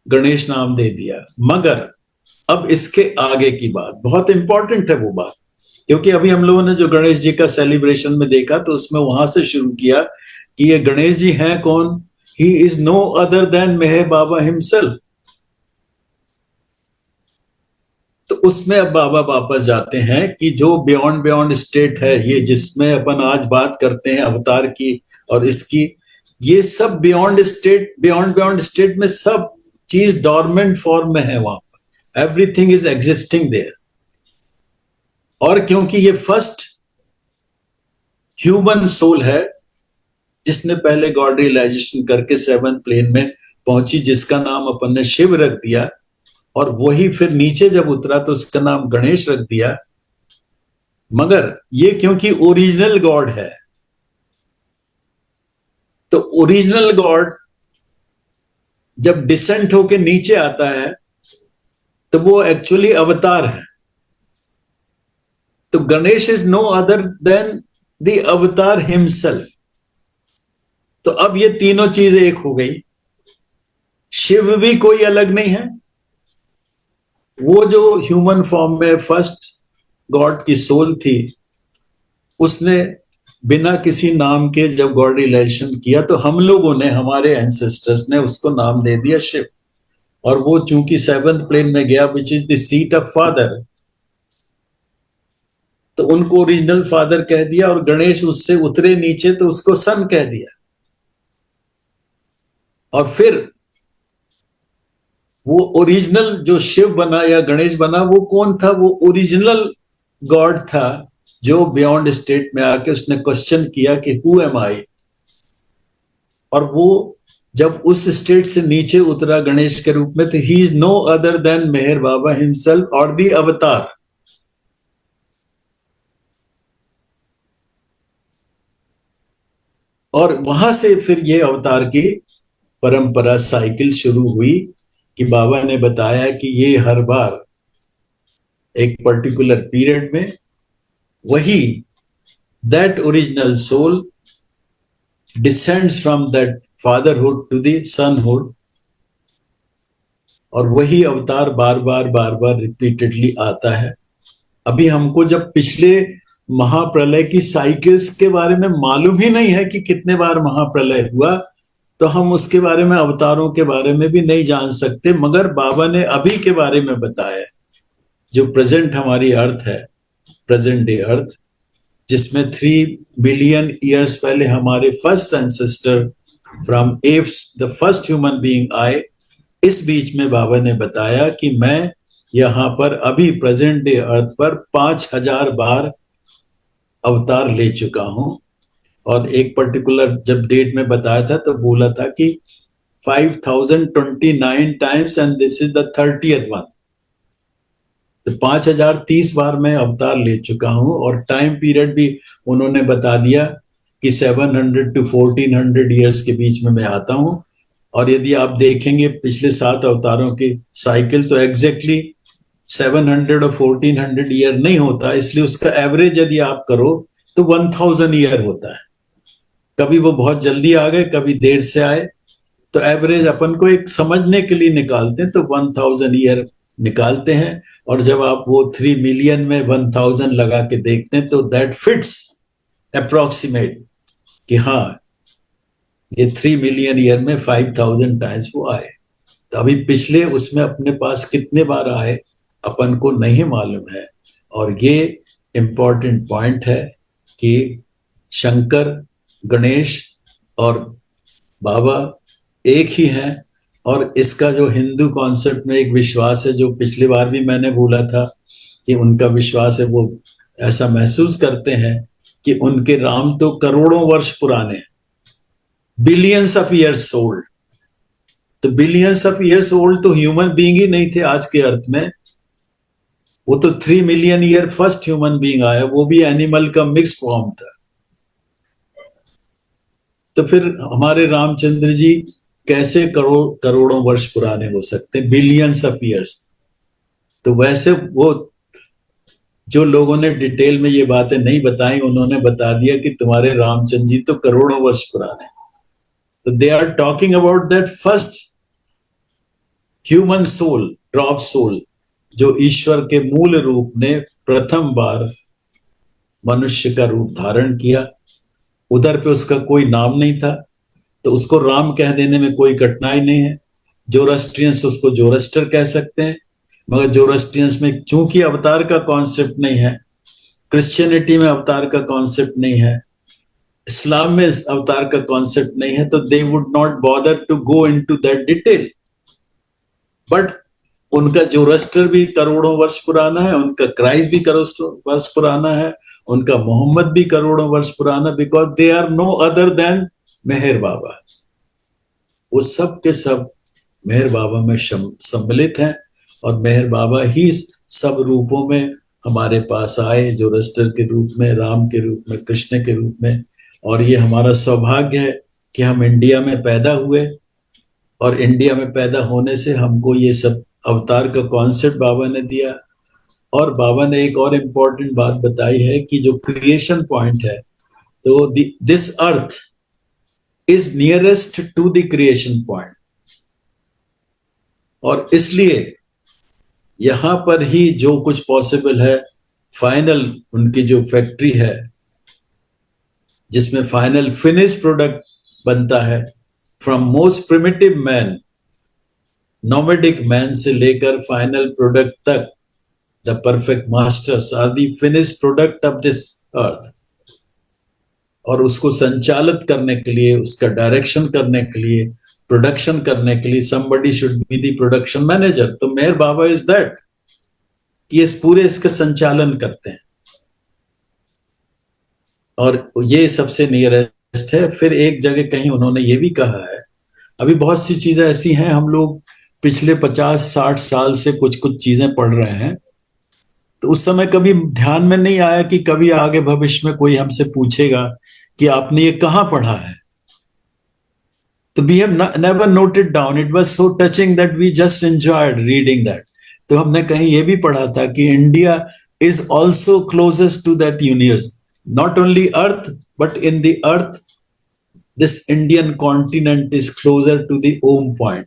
गणेश नाम दे दिया। मगर अब इसके आगे की बात बहुत इंपॉर्टेंट है, वो बात, क्योंकि अभी हम लोगों ने जो गणेश जी का सेलिब्रेशन में देखा तो उसमें वहां से शुरू किया कि ये गणेश जी हैं कौन? He is no other than Meher Baba himself. तो उसमें अब बाबा वापस जाते हैं कि जो बियॉन्ड स्टेट है, ये जिसमें अपन आज बात करते हैं अवतार की और इसकी, ये सब बियॉन्ड स्टेट में सब चीज डॉर्मेंट फॉर्म में है। वहां पर एवरीथिंग इज एग्जिस्टिंग देयर। और क्योंकि ये फर्स्ट ह्यूमन सोल है जिसने पहले गॉड रियलाइजेशन करके 7 प्लेन में पहुंची, जिसका नाम अपन ने शिव रख दिया, और वही फिर नीचे जब उतरा तो उसका नाम गणेश रख दिया। मगर ये क्योंकि ओरिजिनल गॉड है, तो ओरिजिनल गॉड जब डिसेंट होके नीचे आता है तो वो एक्चुअली अवतार है। तो Ganesh is no other than the avatar himself. तो अब ये तीनों चीजें एक हो गई। शिव भी कोई अलग नहीं है, वो जो ह्यूमन फॉर्म में फर्स्ट गॉड की सोल थी, उसने बिना किसी नाम के जब गॉड रियलाइजेशन किया तो हम लोगों ने, हमारे एंसेस्टर्स ने उसको नाम दे दिया शिव। और वो चूंकि 7th प्लेन में गया विच is the seat of father, तो उनको ओरिजिनल फादर कह दिया, और गणेश उससे उतरे नीचे तो उसको सन कह दिया। और फिर वो ओरिजिनल जो शिव बना या गणेश बना, वो कौन था? वो ओरिजिनल गॉड था, जो बियॉन्ड स्टेट में आके उसने क्वेश्चन किया कि हु एम आई, और वो जब उस स्टेट से नीचे उतरा गणेश के रूप में, तो he is no other than Meher Baba himself और दी अवतार। और वहां से फिर ये अवतार की परंपरा साइकिल शुरू हुई कि बाबा ने बताया कि ये हर बार एक पर्टिकुलर पीरियड में वही that original soul descends from that fatherhood to the sonhood, और वही अवतार बार बार रिपीटेडली आता है। अभी हमको जब पिछले महाप्रलय की साइकिल्स के बारे में मालूम ही नहीं है कि कितने बार महाप्रलय हुआ, तो हम उसके बारे में, अवतारों के बारे में भी नहीं जान सकते। मगर बाबा ने अभी के बारे में बताया, जो प्रेजेंट हमारी अर्थ है, प्रेजेंट डे अर्थ, जिसमें 3 बिलियन ईयर्स पहले हमारे first ancestor from apps, the first human being आए। इस बीच में बाबा ने बताया कि मैं यहाँ पर अभी प्रेजेंट डे अर्थ पर 5000 बार अवतार ले चुका हूं। और एक पर्टिकुलर जब डेट में बताया था तो बोला था कि 5029 times and this is the 30th one. तो 5030 बार मैं अवतार ले चुका हूं, और टाइम पीरियड भी उन्होंने बता दिया कि 700 to 1400 ईयर्स के बीच में मैं आता हूं। और यदि आप देखेंगे पिछले 7 अवतारों की साइकिल, तो एग्जैक्टली 700 और 1400 ईयर नहीं होता, इसलिए उसका एवरेज यदि आप करो तो 1000 ईयर होता है। कभी वो बहुत जल्दी आ गए, कभी देर से आए, तो एवरेज अपन को एक समझने के लिए निकालते हैं, तो 1000 ईयर निकालते हैं। और जब आप वो 3 मिलियन में 1000 लगा के देखते हैं, तो दैट फिट्स अप्रोक्सीमेट कि हाँ, ये 3 मिलियन ईयर में 5000 टाइम्स वो आए। तो अभी पिछले उसमें अपने पास कितने बार आए अपन को नहीं मालूम है। और ये इंपॉर्टेंट पॉइंट है कि शंकर, गणेश और बाबा एक ही हैं। और इसका जो हिंदू कॉन्सेप्ट में एक विश्वास है, जो पिछली बार भी मैंने बोला था कि उनका विश्वास है, वो ऐसा महसूस करते हैं कि उनके राम तो करोड़ों वर्ष पुराने, बिलियंस ऑफ ईयर्स ओल्ड। तो बिलियंस ऑफ ईयर्स ओल्ड तो ह्यूमन बीइंग ही नहीं थे आज के अर्थ में, वो तो 3 million year first human being आया, वो भी एनिमल का मिक्स फॉर्म था। तो फिर हमारे रामचंद्र जी कैसे करोड़ों वर्ष पुराने हो सकते, बिलियंस ऑफ ईयर्स? तो वैसे वो जो लोगों ने डिटेल में ये बातें नहीं बताई, उन्होंने बता दिया कि तुम्हारे रामचंद्र जी तो करोड़ों वर्ष पुराने। तो they are talking about that first human soul, drop soul, जो ईश्वर के मूल रूप ने प्रथम बार मनुष्य का रूप धारण किया। उधर पे उसका कोई नाम नहीं था, तो उसको राम कह देने में कोई कठिनाई नहीं है। जोरास्ट्रियंस उसको जोरस्टर कह सकते हैं, मगर जोरास्ट्रियंस में चूंकि अवतार का कॉन्सेप्ट नहीं है, क्रिश्चियनिटी में अवतार का कॉन्सेप्ट नहीं है, इस्लाम में अवतार का कॉन्सेप्ट नहीं है, तो they would not bother to go into that detail. But उनका जोरस्टर भी करोड़ों वर्ष पुराना है, उनका क्राइस्ट भी करोड़ों वर्ष पुराना है, उनका मोहम्मद भी करोड़ों वर्ष पुराना, because they are no other than Meher Baba. वो सब के सब मेहर बाबा में सम्मिलित हैं, और मेहर बाबा ही सब रूपों में हमारे पास आए, जोरस्टर के रूप में, राम के रूप में, कृष्ण के रूप में। और ये हमारा सौभाग्य है कि हम इंडिया में पैदा हुए, और इंडिया में पैदा होने से हमको ये सब अवतार का कॉन्सेप्ट बाबा ने दिया। और बाबा ने एक और इम्पोर्टेंट बात बताई है कि जो क्रिएशन पॉइंट है, तो this earth is nearest to the creation point, और इसलिए यहां पर ही जो कुछ पॉसिबल है, फाइनल उनकी जो फैक्ट्री है जिसमें फाइनल फिनिश प्रोडक्ट बनता है, from most primitive man nomadic man से लेकर फाइनल प्रोडक्ट तक, the perfect masters are the finished product of this earth. और उसको संचालित करने के लिए, उसका डायरेक्शन करने के लिए, प्रोडक्शन करने के लिए somebody should be the production manager। तो मेहर बाबा इज दैट, कि इस पूरे इसका संचालन करते हैं, और ये सबसे नियरेस्ट है। फिर एक जगह कहीं उन्होंने ये भी कहा है, अभी बहुत सी चीजें ऐसी हैं, हम लोग पिछले 50-60 साल से कुछ कुछ चीजें पढ़ रहे हैं, तो उस समय कभी ध्यान में नहीं आया कि कभी आगे भविष्य में कोई हमसे पूछेगा कि आपने ये कहाँ पढ़ा है। तो we have never noted down, it was so touching that we just enjoyed reading that. तो हमने कहीं ये भी पढ़ा था कि India is also closest to that universe, not only earth but in the earth this Indian continent is closer to the Om point.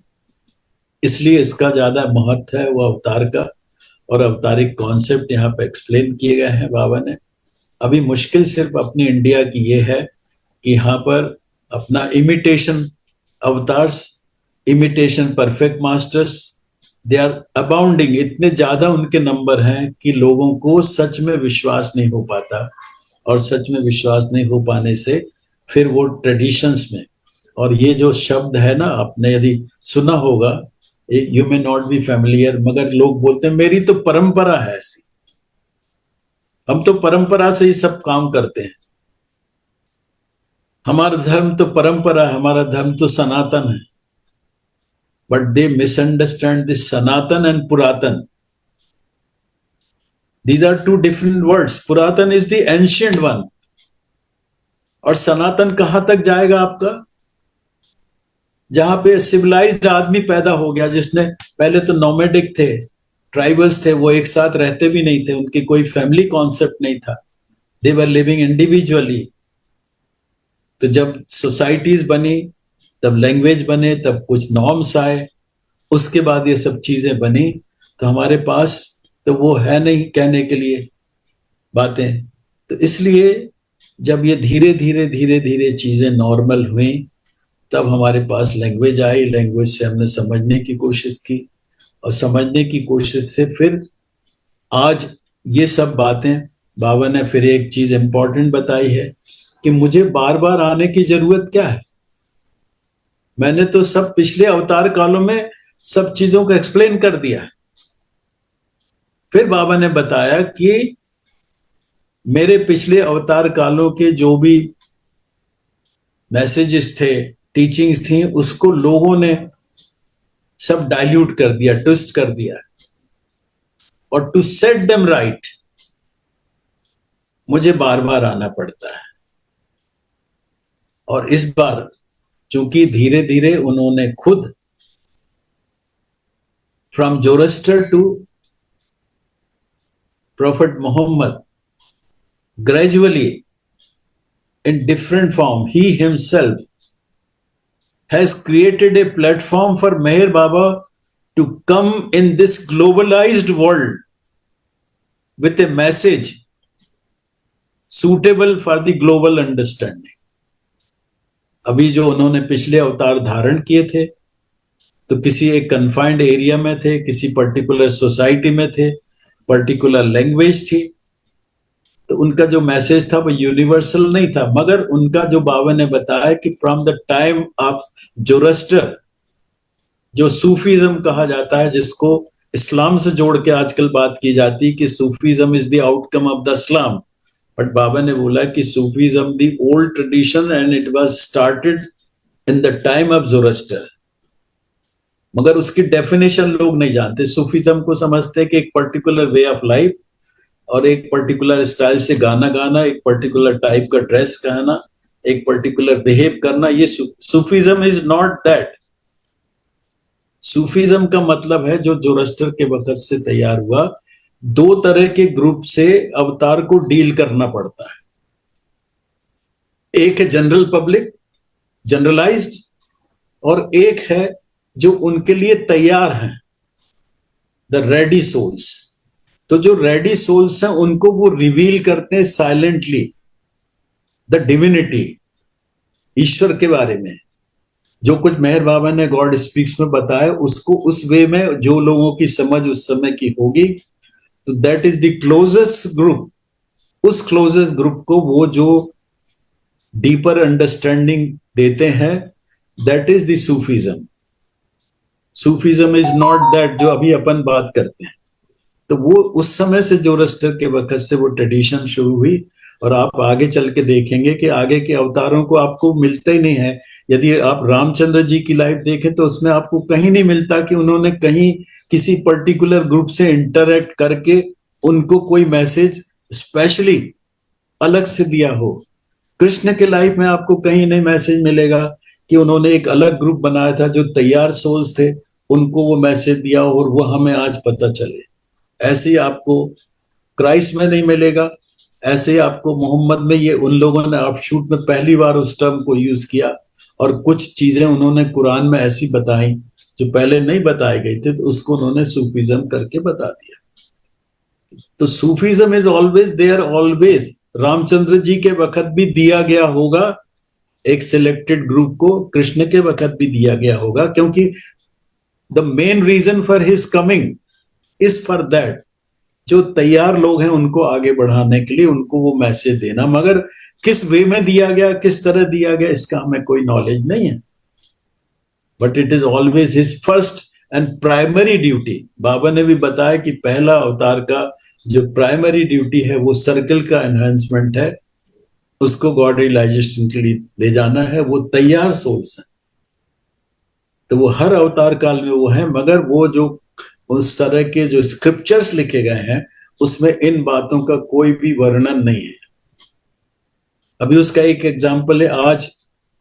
इसलिए इसका ज्यादा महत्व है वो अवतार का, और अवतारिक कॉन्सेप्ट यहाँ पे एक्सप्लेन किए गए हैं बाबा ने। अभी मुश्किल सिर्फ अपनी इंडिया की ये है कि यहाँ पर अपना imitation avatars, imitation perfect masters, they are abounding, इतने ज्यादा उनके नंबर हैं कि लोगों को सच में विश्वास नहीं हो पाता, और सच में विश्वास नहीं हो पाने से फिर वो ट्रेडिशंस में, और ये जो शब्द है ना, आपने यदि सुना होगा, you may not be familiar, मगर लोग बोलते हैं मेरी तो परंपरा है ऐसी, हम तो परंपरा से ही सब काम करते हैं, हमारा धर्म तो परंपरा है, हमारा धर्म तो सनातन है। But they misunderstand this sanatan and puratan, these are two different words. Puratan is the ancient one, और सनातन कहां तक जाएगा आपका, जहां पे सिविलाइज्ड आदमी पैदा हो गया, जिसने पहले तो नोमेडिक थे, ट्राइबल्स थे, वो एक साथ रहते भी नहीं थे, उनकी कोई फैमिली कॉन्सेप्ट नहीं था, दे वर लिविंग इंडिविजुअली। तो जब सोसाइटीज बनी, तब लैंग्वेज बने, तब कुछ नॉर्म्स आए, उसके बाद ये सब चीजें बनी। तो हमारे पास तो वो है नहीं कहने के लिए बातें। तो इसलिए जब ये धीरे धीरे धीरे धीरे चीजें नॉर्मल हुई, तब हमारे पास लैंग्वेज आई, लैंग्वेज से हमने समझने की कोशिश की, और समझने की कोशिश से फिर आज ये सब बातें बाबा ने फिर एक चीज इंपॉर्टेंट बताई है कि मुझे बार बार आने की जरूरत क्या है। मैंने तो सब पिछले अवतार कालों में सब चीजों को एक्सप्लेन कर दिया। फिर बाबा ने बताया कि मेरे पिछले अवतार कालों के जो भी मैसेजेस थे, टीचिंग्स थी, उसको लोगों ने सब डाइल्यूट कर दिया, ट्विस्ट कर दिया, और टू सेट देम राइट मुझे बार बार आना पड़ता है। और इस बार चूंकि धीरे धीरे उन्होंने खुद from Zoroaster to Prophet Muhammad, gradually in different form, he himself has created a platform for Meher Baba to come in this globalized world with a message suitable for the global understanding। अभी जो उन्होंने पिछले अवतार धारण किए थे, तो किसी एक कन्फाइंड एरिया में थे, किसी पर्टिकुलर सोसाइटी में थे, पर्टिकुलर लैंग्वेज थी, तो उनका जो मैसेज था वो यूनिवर्सल नहीं था। मगर उनका जो बाबा ने बताया कि फ्रॉम द टाइम ऑफ जोरेस्टर, जो सूफीज्म कहा जाता है, जिसको इस्लाम से जोड़ के आजकल बात की जाती है कि Sufism is the outcome of the Islam, but Baba ने बोला कि Sufism the old tradition and it was started in the time of Zoroaster. मगर उसकी डेफिनेशन लोग नहीं जानते। सूफीज्म को समझते हैं कि एक पर्टिकुलर वे ऑफ लाइफ, और एक पर्टिकुलर स्टाइल से गाना गाना, एक पर्टिकुलर टाइप का ड्रेस पहनना, एक पर्टिकुलर बिहेव करना। ये Sufism is not that. Sufism का मतलब है जो जोरेस्टर के वक्त से तैयार हुआ, दो तरह के ग्रुप से अवतार को डील करना पड़ता है। एक है जनरल पब्लिक, जनरलाइज्ड, और एक है जो उनके लिए तैयार हैं, द रेडी सोल्स। तो जो रेडी सोल्स हैं उनको वो रिवील करते हैं साइलेंटली द डिविनिटी, ईश्वर के बारे में। जो कुछ मेहर बाबा ने गॉड स्पीक्स में बताया उसको उस वे में जो लोगों की समझ उस समय की होगी, तो that is the closest group. उस क्लोजेस्ट ग्रुप को वो जो डीपर अंडरस्टैंडिंग देते हैं, that is the Sufism. Sufism is not that जो अभी अपन बात करते हैं। तो वो उस समय से जोरस्टर के वक्त से वो ट्रेडिशन शुरू हुई, और आप आगे चल के देखेंगे कि आगे के अवतारों को आपको मिलता ही नहीं है। यदि आप रामचंद्र जी की लाइफ देखें तो उसमें आपको कहीं नहीं मिलता कि उन्होंने कहीं किसी पर्टिकुलर ग्रुप से इंटरेक्ट करके उनको कोई मैसेज स्पेशली अलग से दिया हो। कृष्ण के लाइफ में आपको कहीं नहीं मैसेज मिलेगा कि उन्होंने एक अलग ग्रुप बनाया था जो तैयार सोल्स थे, उनको वो मैसेज दिया और वो हमें आज पता चले। ऐसे ही आपको क्राइस्ट में नहीं मिलेगा, ऐसे ही आपको मोहम्मद में, ये उन लोगों ने अपशूट में पहली बार उस टर्म को यूज किया, और कुछ चीजें उन्होंने कुरान में ऐसी बताई जो पहले नहीं बताई गई थी, तो उसको उन्होंने सूफीज्म करके बता दिया। तो Sufism is always there, always. Ramchandra ji के वक्त भी दिया गया होगा एक सिलेक्टेड ग्रुप को, कृष्ण के वक्त भी दिया गया होगा, क्योंकि the main reason for his coming is for that, जो तैयार लोग हैं उनको आगे बढ़ाने के लिए, उनको वो मैसेज देना। मगर किस वे में दिया गया, किस तरह दिया गया, इसका हमें कोई नॉलेज नहीं है। But it is always his first and primary duty. Baba ने भी बताया कि पहला अवतार का जो प्राइमरी ड्यूटी है वो सर्कल का एनहांसमेंट है, उसको गॉड रियलाइजेशन के लिए ले जाना है। वो तैयार सोल्स हैं, तो वो हर अवतार काल में वो है, मगर वो जो उस तरह के जो स्क्रिप्चर्स लिखे गए हैं उसमें इन बातों का कोई भी वर्णन नहीं है। अभी उसका एक एग्जाम्पल है, आज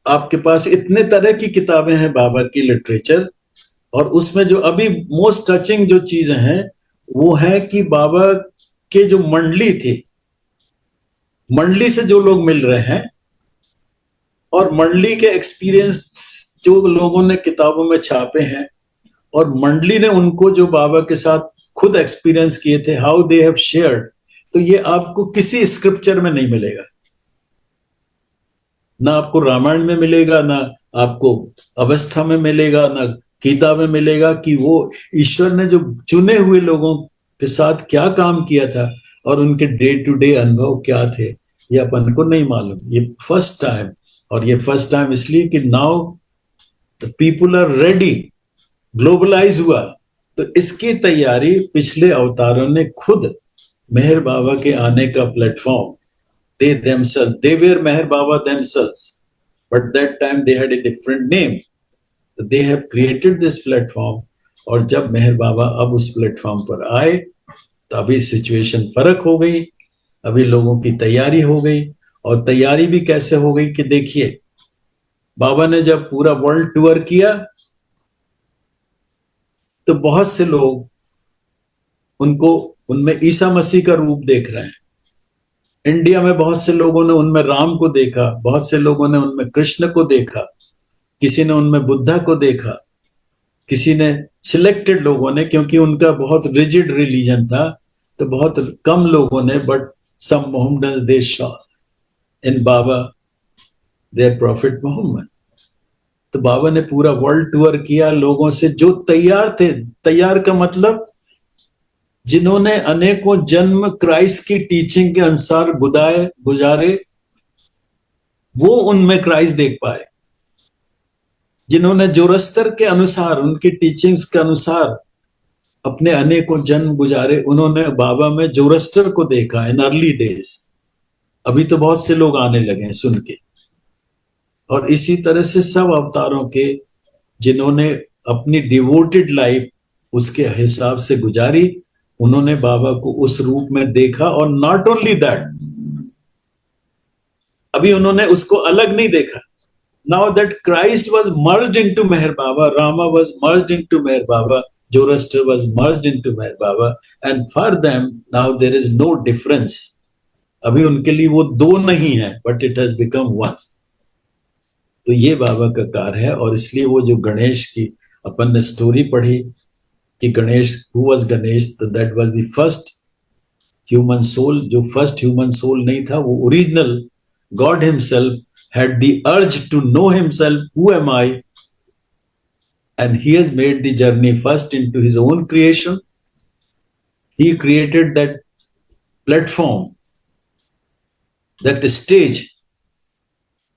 आपके पास इतने तरह की किताबें हैं बाबा की लिटरेचर, और उसमें जो अभी मोस्ट टचिंग जो चीजें हैं वो है कि बाबा के जो मंडली थी, मंडली से जो लोग मिल रहे हैं और मंडली के एक्सपीरियंस जो लोगों ने किताबों में छापे हैं, और मंडली ने उनको जो बाबा के साथ खुद एक्सपीरियंस किए थे, हाउ दे हैव शेयर्ड, तो ये आपको किसी स्क्रिप्चर में नहीं मिलेगा। ना आपको रामायण में मिलेगा, ना आपको अवस्था में मिलेगा, ना गीता में मिलेगा, कि वो ईश्वर ने जो चुने हुए लोगों के साथ क्या काम किया था और उनके डे टू डे अनुभव क्या थे, ये अपन को नहीं मालूम। ये फर्स्ट टाइम, और ये फर्स्ट टाइम इसलिए कि now the people are ready, globalise हुआ। तो इसकी तैयारी पिछले अवतारों ने खुद, मेहर बाबा के आने का platform, they themselves, they were Meher Baba themselves, but that time they had a different name. So they have created this platform, और जब मेहर बाबा अब उस प्लेटफॉर्म पर आए तो अभी सिचुएशन फर्क हो गई, अभी लोगों की तैयारी हो गई। और तैयारी भी कैसे हो गई कि देखिए, बाबा ने जब पूरा वर्ल्ड टूर किया तो बहुत से लोग उनको, उनमें ईसा मसीह का रूप देख रहे हैं। इंडिया में बहुत से लोगों ने उनमें राम को देखा, बहुत से लोगों ने उनमें कृष्ण को देखा, किसी ने उनमें बुद्धा को देखा, किसी ने, सिलेक्टेड लोगों ने, क्योंकि उनका बहुत रिजिड रिलीजन था, तो बहुत कम लोगों ने, but some Mohammedan they saw in Baba their prophet Mohammed. तो बाबा ने पूरा वर्ल्ड टूर किया लोगों से जो तैयार थे। तैयार का मतलब जिन्होंने अनेकों जन्म क्राइस्ट की टीचिंग के अनुसार गुजारे, वो उनमें क्राइस्ट देख पाए। जिन्होंने जोरस्तर के अनुसार, उनकी टीचिंग्स के अनुसार अपने अनेकों जन्म गुजारे, उन्होंने बाबा में जोरस्टर को देखा इन अर्ली डेज। अभी तो बहुत से लोग आने लगे हैं सुन के। और इसी तरह से सब अवतारों के जिन्होंने अपनी डिवोटेड लाइफ उसके हिसाब से गुजारी, उन्होंने बाबा को उस रूप में देखा। और नॉट ओनली दैट, अभी उन्होंने उसको अलग नहीं देखा। Now that Christ was merged into Meher Baba, Rama was merged into Meher Baba, Zoroaster was merged into Meher Baba, and for them now there is no difference. अभी उनके लिए वो दो नहीं है, but it has become one. तो ये बाबा का कार्य है। और इसलिए वो जो गणेश की अपन ने स्टोरी पढ़ी कि गणेश, हु वाज गणेश, तो that was the first human soul. जो फर्स्ट ह्यूमन सोल नहीं था, वो original God himself had the urge to know himself, who am I, and he has made the journey first into his own creation. He created that platform, that stage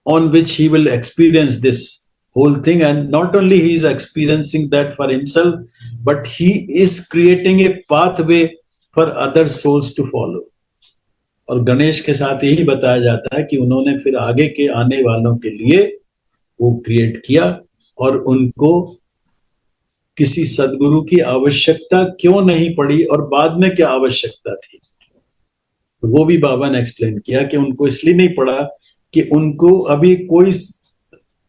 on which he will experience this whole thing. And not only he is experiencing that for himself, but he is creating a pathway for other souls to follow. और गणेश के साथ यही बताया जाता है कि उन्होंने फिर आगे के आने वालों के लिए वो क्रिएट किया, और उनको किसी सदगुरु की आवश्यकता क्यों नहीं पड़ी और बाद में क्या आवश्यकता थी, तो वो भी बाबा ने एक्सप्लेन किया कि उनको इसलिए नहीं पड़ा कि उनको अभी कोई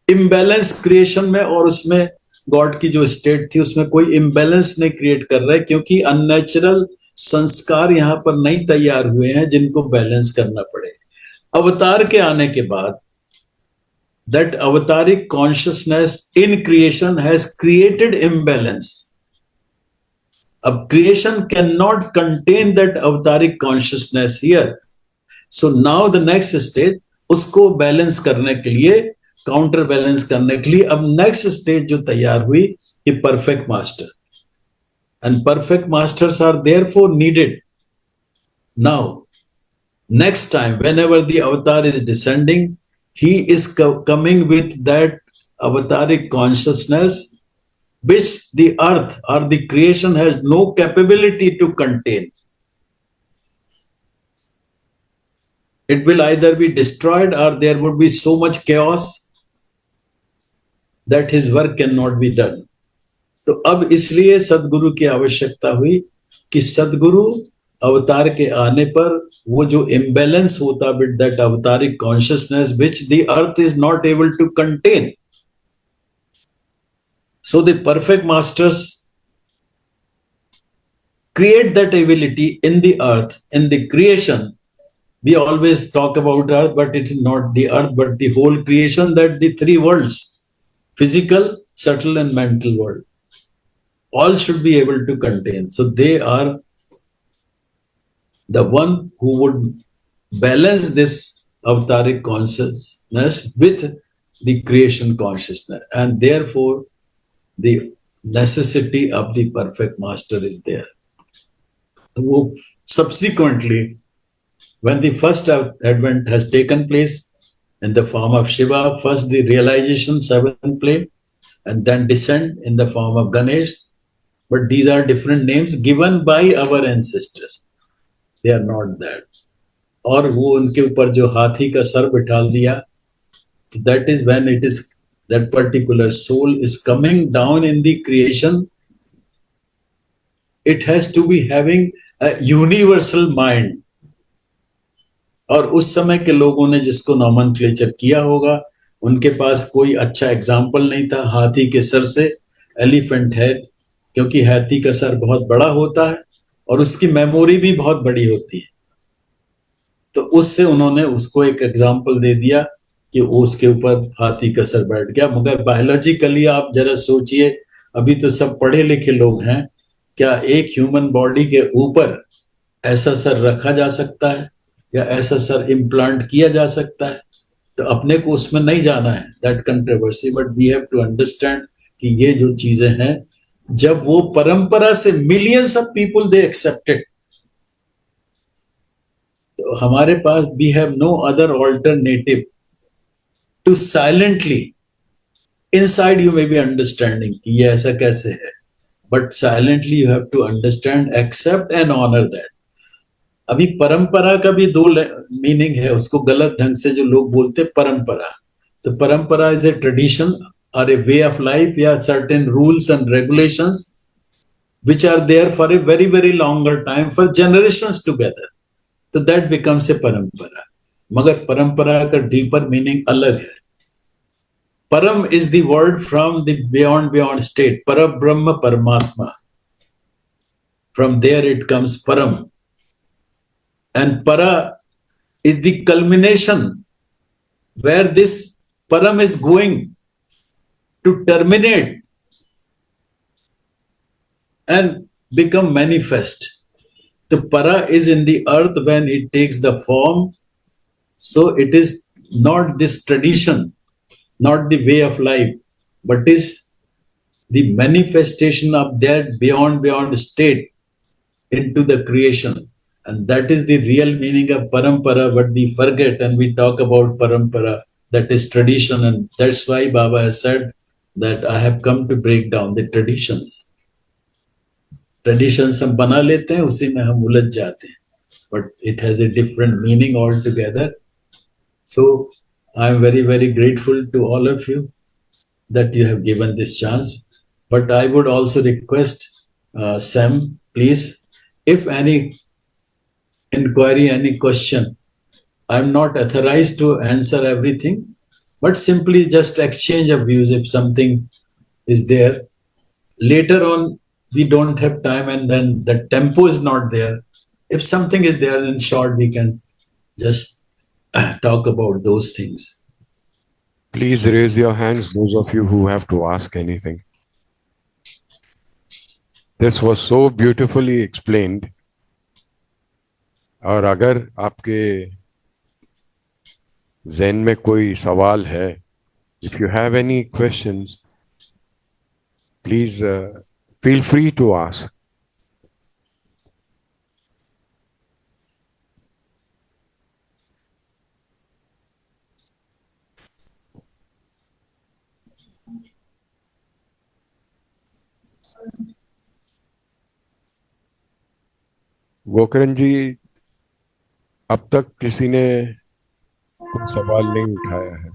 इम्बैलेंस क्रिएशन में और उसमें गॉड की जो स्टेट थी उसमें कोई इम्बैलेंस नहीं क्रिएट कर रहा है, क्योंकि अननेचुरल संस्कार यहाँ पर नहीं तैयार हुए हैं जिनको बैलेंस करना पड़े। अवतार के आने के बाद that avataric consciousness in creation has created imbalance. अब creation cannot contain that avataric consciousness here. So now the next stage, उसको बैलेंस करने के लिए, काउंटर बैलेंस करने के लिए अब नेक्स्ट स्टेज जो तैयार हुई कि perfect master, and perfect masters are therefore needed now. Next time whenever the avatar is descending, he is coming with that avataric consciousness which the earth or the creation has no capability to contain. It will either be destroyed or there would be so much chaos that his work cannot be done. तो अब इसलिए सदगुरु की आवश्यकता हुई कि सदगुरु अवतार के आने पर वो जो इम्बैलेंस होता with that avataric consciousness which the earth is not able to contain, so the perfect masters create that ability in the earth, in the creation. We always talk about earth, but it is not the earth but the whole creation, that the three worlds, physical, subtle and mental world, all should be able to contain. So they are the one who would balance this avataric consciousness with the creation consciousnness, and therefore the necessity of the perfect master is there. Subsequently, when the first advent has taken place in the form of Shiva, first the realization 7 plane, and then descent in the form of Ganesh, but these are different names given by our ancestors. They are not that. और वो उनके ऊपर जो हाथी का sir बिठा दिया, that is when it is that particular soul is coming down in the creation. It has to be having a universal mind. और उस समय के लोगों ने जिसको नॉमेनक्लेचर किया होगा, उनके पास कोई अच्छा एग्जाम्पल नहीं था हाथी के सर से एलिफेंट हेड, क्योंकि हाथी का सर बहुत बड़ा होता है और उसकी मेमोरी भी बहुत बड़ी होती है। तो उससे उन्होंने उसको एक एग्जाम्पल दे दिया कि उसके ऊपर हाथी का सर बैठ गया। मगर बायोलॉजिकली आप जरा सोचिए, अभी तो सब पढ़े लिखे लोग हैं, क्या एक ह्यूमन बॉडी के ऊपर ऐसा सर रखा जा सकता है या ऐसा सर इम्प्लांट किया जा सकता है? तो अपने को उसमें नहीं जाना है that controversy, but we have to understand कि ये जो चीजें हैं, जब वो परंपरा से millions of people they accepted, तो हमारे पास we have no other alternative to silently, inside you may be understanding कि ये ऐसा कैसे है, but silently you have to understand, accept and honour that. अभी परंपरा का भी दो मीनिंग है, उसको गलत ढंग से जो लोग बोलते परंपरा, तो परंपरा is a tradition or a way of life, yeah, certain rules and regulations which are there for a very very longer time, for generations together, so that becomes a parampara. मगर परंपरा का डीपर मीनिंग अलग है। परम is the word from the beyond state, para brahma paramatma, from there it comes param, and para is the culmination where this param is going to terminate and become manifest. The para is in the earth when it takes the form. So it is not this tradition, not the way of life, but is the manifestation of that beyond state into the creation. And that is the real meaning of parampara, but we forget and we talk about parampara, that is tradition. And that's why Baba has said that I have come to break down the traditions. Traditions हम बना लेते हैं, उसी में हम उलझ जाते हैं, but it has a different meaning altogether. So I am very, very grateful to all of you that you have given this chance. But I would also request Sam, please, if any inquiry, any question, I'm not authorized to answer everything, but simply just exchange of views if something is there. Later on, we don't have time and then the tempo is not there. If something is there in short, we can just talk about those things. Please raise your hands, those of you who have to ask anything. This was so beautifully explained. और अगर आपके ज़हन में कोई सवाल है, if you have any questions, please feel free to ask. Gokarna जी, अब तक किसी ने कोई सवाल नहीं उठाया है।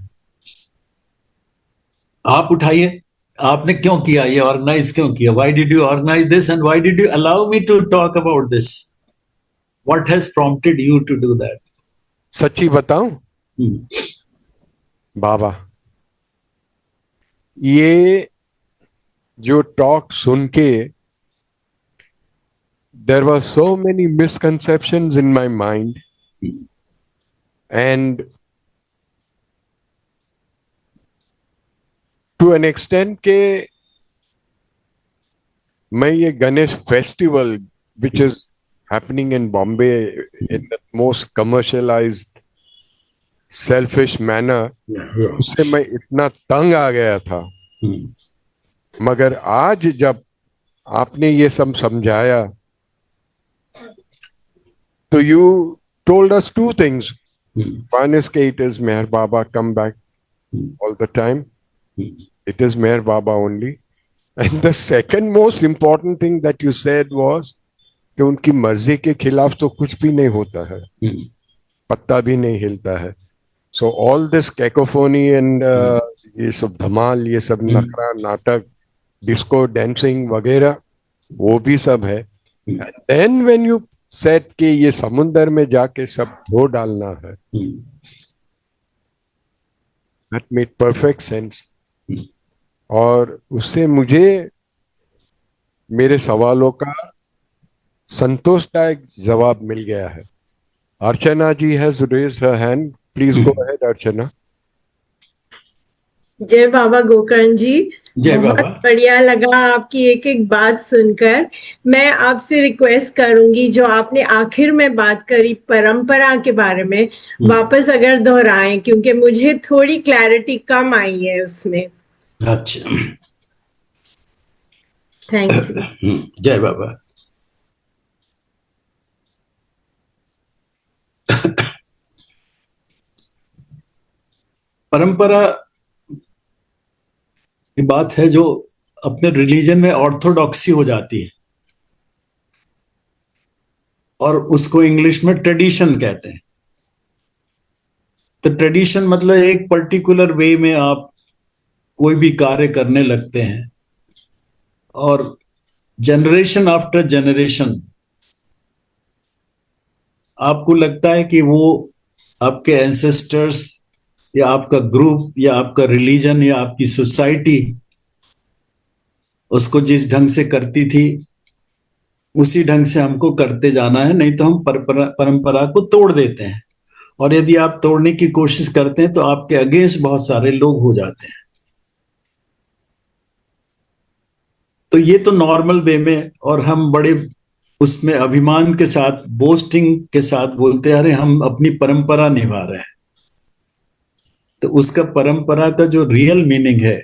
आप उठाइए, आपने क्यों किया ये, ऑर्गेनाइज क्यों किया? Why did you organize this and why did you allow me to talk about this? What has prompted you to do that? सच्ची बताऊं बाबा, ये जो टॉक सुन के there were so many misconceptions in my mind, and to an extent के मैं ये Ganesh festival which is happening in Bombay in the most commercialized selfish manner, उससे मैं इतना तंग आ गया था। मगर आज जब आपने ये सब समझाया, तो you told us two things. One is that it is Meher Baba, come back all the time. It is Meher Baba only. And the second most important thing that you said was कि उनकी मर्जी के खिलाफ तो कुछ भी नहीं होता है, पत्ता भी नहीं हिलता है. So all this cacophony and ये सब धमाल, ये सब नखरा नाटक, डिस्को डांसिंग वगैरह, वो भी सब है. And then when you said कि ये समुंदर में जाके सब धो डालना है, that made perfect sense. और उससे मुझे मेरे सवालों का संतोषदायक जवाब मिल गया है. अर्चना जी has raised her hand. Please go ahead, अर्चना. जय बाबा गोकर्ण जी, जय बहुत बाबा। बढ़िया लगा आपकी एक एक बात सुनकर. मैं आपसे रिक्वेस्ट करूंगी, जो आपने आखिर में बात करी परंपरा के बारे में, वापस अगर दोहराएं, क्योंकि मुझे थोड़ी क्लैरिटी कम आई है उसमें. अच्छा, थैंक यू. जय बाबा. परंपरा की बात है जो अपने रिलीजन में ऑर्थोडॉक्सी हो जाती है, और उसको इंग्लिश में ट्रेडिशन कहते हैं. तो ट्रेडिशन मतलब एक पर्टिकुलर वे में आप कोई भी कार्य करने लगते हैं, और जनरेशन आफ्टर जनरेशन आपको लगता है कि वो आपके एंसेस्टर्स या आपका ग्रुप या आपका रिलीजन या आपकी सोसाइटी उसको जिस ढंग से करती थी उसी ढंग से हमको करते जाना है, नहीं तो हम परंपरा को तोड़ देते हैं. और यदि आप तोड़ने की कोशिश करते हैं तो आपके अगेंस्ट बहुत सारे लोग हो जाते हैं. तो ये तो नॉर्मल वे में, और हम बड़े उसमें अभिमान के साथ, बोस्टिंग के साथ बोलते हैं, अरे हम अपनी परंपरा निभा रहे हैं. तो उसका परंपरा का जो रियल मीनिंग है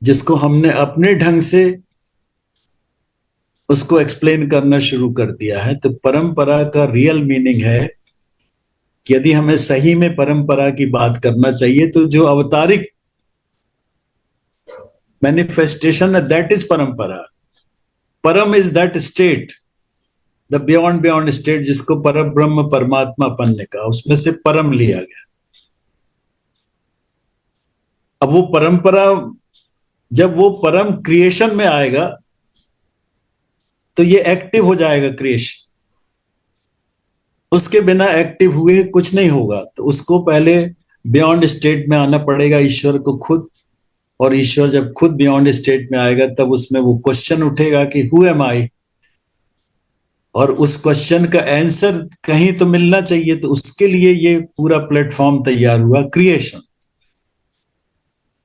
जिसको हमने अपने ढंग से उसको एक्सप्लेन करना शुरू कर दिया है। तो परंपरा का रियल मीनिंग है कि यदि हमें सही में परंपरा की बात करना चाहिए तो जो अवतारिक मैनिफेस्टेशन है, दैट इज परंपरा। परम is that state, the beyond beyond state, जिसको परम ब्रह्म परमात्मापन ने कहा, उसमें से परम लिया गया। अब वो परंपरा, जब वो परम क्रिएशन में आएगा तो ये एक्टिव हो जाएगा क्रिएशन। उसके बिना एक्टिव हुए कुछ नहीं होगा। तो उसको पहले बियॉन्ड स्टेट में आना पड़ेगा, ईश्वर को खुद। और ईश्वर जब खुद बियॉन्ड स्टेट में आएगा तब उसमें वो क्वेश्चन उठेगा कि हु एम आई, और उस क्वेश्चन का आंसर कहीं तो मिलना चाहिए। तो उसके लिए ये पूरा प्लेटफॉर्म तैयार हुआ, क्रिएशन।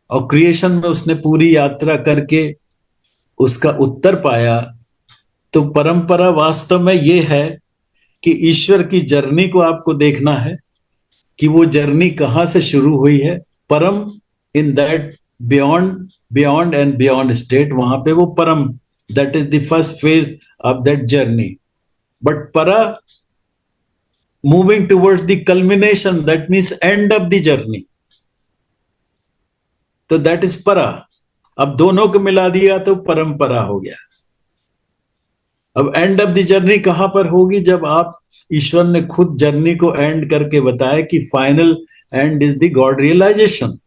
और क्रिएशन में उसने पूरी यात्रा करके उसका उत्तर पाया। तो परंपरा वास्तव में ये है कि ईश्वर की जर्नी को आपको देखना है कि वो जर्नी कहां से शुरू हुई है। परम in that beyond and beyond state, वहां पे वो परम, that is the first phase of that journey. But para moving towards the culmination, that means end of the journey, तो दैट इज para। अब दोनों को मिला दिया तो परंपरा हो गया। अब एंड ऑफ द जर्नी कहां पर होगी? जब आप, ईश्वर ने खुद जर्नी को एंड करके बताया कि final end is the God realisation.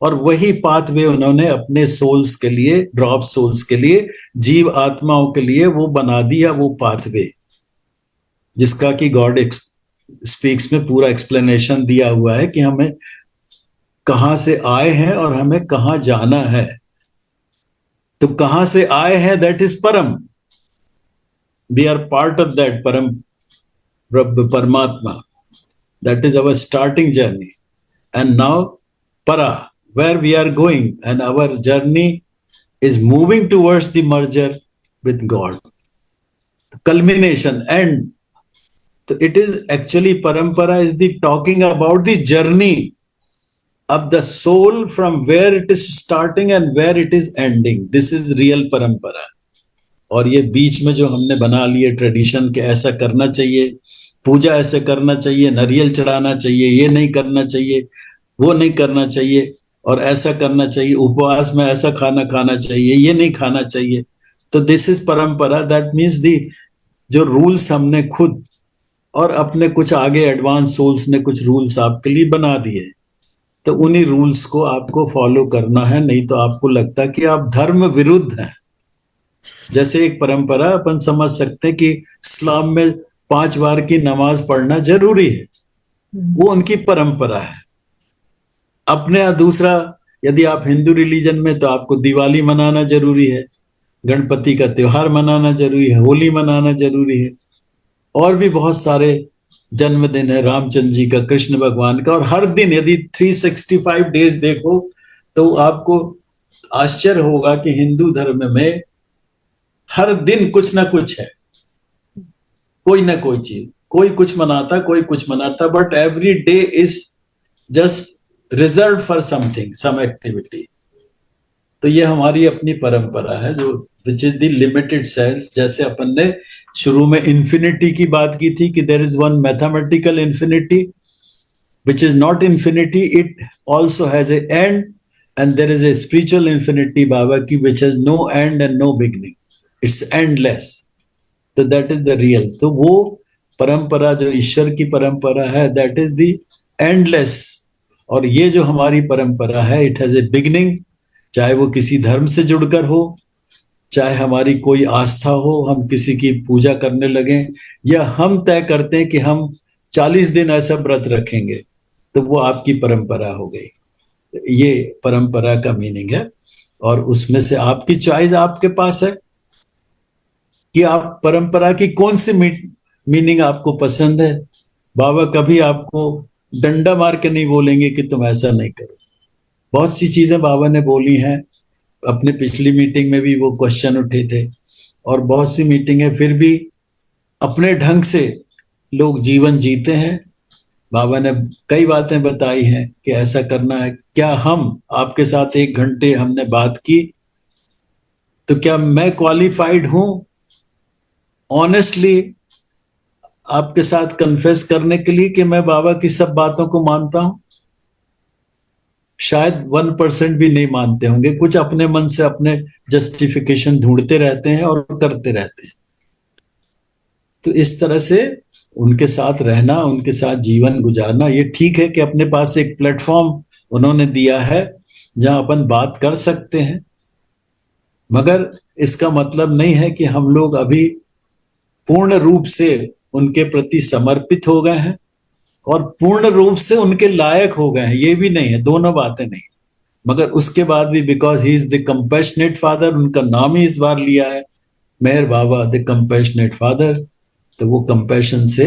और वही पाथवे उन्होंने अपने सोल्स के लिए, ड्रॉप सोल्स के लिए, जीव आत्माओं के लिए वो बना दिया, वो पाथवे जिसका कि गॉड स्पीक्स में पूरा एक्सप्लेनेशन दिया हुआ है कि हमें कहां से आए हैं और हमें कहां जाना है। तो कहां से आए हैं, दैट इज परम, we are part of that परम रब परमात्मा, that is our starting journey. And now para, where we are going, and our journey is moving towards the merger with God, culmination, end. So it is actually, parampara is the talking about the journey of the soul from where it is starting and where it is ending. This is real parampara. और ये बीच में जो हमने बना लिए tradition के, ऐसा करना चाहिए, पूजा ऐसे करना चाहिए, नारियल चढ़ाना चाहिए, ये नहीं करना चाहिए, वो नहीं करना चाहिए, और ऐसा करना चाहिए, उपवास में ऐसा खाना खाना चाहिए, ये नहीं खाना चाहिए। तो दिस इज परंपरा। दैट मीन्स दी जो रूल्स हमने खुद और अपने कुछ आगे एडवांस सोल्स ने कुछ रूल्स आपके लिए बना दिए, तो उन्हीं रूल्स को आपको फॉलो करना है। नहीं तो आपको लगता कि आप धर्म विरुद्ध हैं। जैसे एक परंपरा अपन समझ सकते हैं कि इस्लाम में 5 बार की नमाज पढ़ना जरूरी है, वो उनकी परंपरा है। अपने दूसरा, यदि आप हिंदू रिलीजन में, तो आपको दिवाली मनाना जरूरी है, गणपति का त्योहार मनाना जरूरी है, होली मनाना जरूरी है, और भी बहुत सारे जन्मदिन है, रामचंद्र जी का, कृष्ण भगवान का। और हर दिन यदि 365 डेज देखो तो आपको आश्चर्य होगा कि हिंदू धर्म में हर दिन कुछ ना कुछ है, कोई ना कोई चीज, कोई कुछ मनाता, कोई कुछ मनाता, but every day is just reserved for something, some activity. तो ये हमारी अपनी परंपरा है, जो which is the limited cells. जैसे अपन ने शुरू में इन्फिनिटी की बात की थी कि there is one mathematical infinity which is not infinity, it also has a end, and there is a spiritual infinity Baba की which has no end and no beginning, it's endless. तो दैट इज द रियल। तो वो परंपरा जो ईश्वर की परंपरा है, that is the endless. और ये जो हमारी परंपरा है, इट हैज ए बिगनिंग, चाहे वो किसी धर्म से जुड़कर हो, चाहे हमारी कोई आस्था हो, हम किसी की पूजा करने लगे, या हम तय करते हैं कि हम 40 दिन ऐसा व्रत रखेंगे, तो वो आपकी परंपरा हो गई। ये परंपरा का मीनिंग है। और उसमें से आपकी चॉइस आपके पास है कि आप परंपरा की कौन सी मीनिंग आपको पसंद है। बाबा कभी आपको डंडा मार के नहीं बोलेंगे कि तुम ऐसा नहीं करो। बहुत सी चीजें बाबा ने बोली हैं, अपने पिछली मीटिंग में भी वो क्वेश्चन उठे थे, और बहुत सी मीटिंग है, फिर भी अपने ढंग से लोग जीवन जीते हैं। बाबा ने कई बातें बताई हैं कि ऐसा करना है। क्या हम आपके साथ 1 घंटे हमने बात की, तो क्या मैं क्वालिफाइड हूं ऑनेस्टली आपके साथ कन्फेस करने के लिए कि मैं बाबा की सब बातों को मानता हूं? शायद 1% भी नहीं मानते होंगे, कुछ अपने मन से अपने जस्टिफिकेशन ढूंढते रहते हैं और करते रहते हैं। तो इस तरह से उनके साथ रहना, उनके साथ जीवन गुजारना, ये ठीक है कि अपने पास एक प्लेटफॉर्म उन्होंने दिया है जहां अपन बात कर सकते हैं, मगर इसका मतलब नहीं है कि हम लोग अभी पूर्ण रूप से उनके प्रति समर्पित हो गए हैं और पूर्ण रूप से उनके लायक हो गए हैं, ये भी नहीं है, दोनों बातें नहीं। मगर उसके बाद भी because he is the compassionate father, उनका नाम ही इस बार लिया है, मेहर बाबा द कंपैशनेट फादर, तो वो कंपैशन से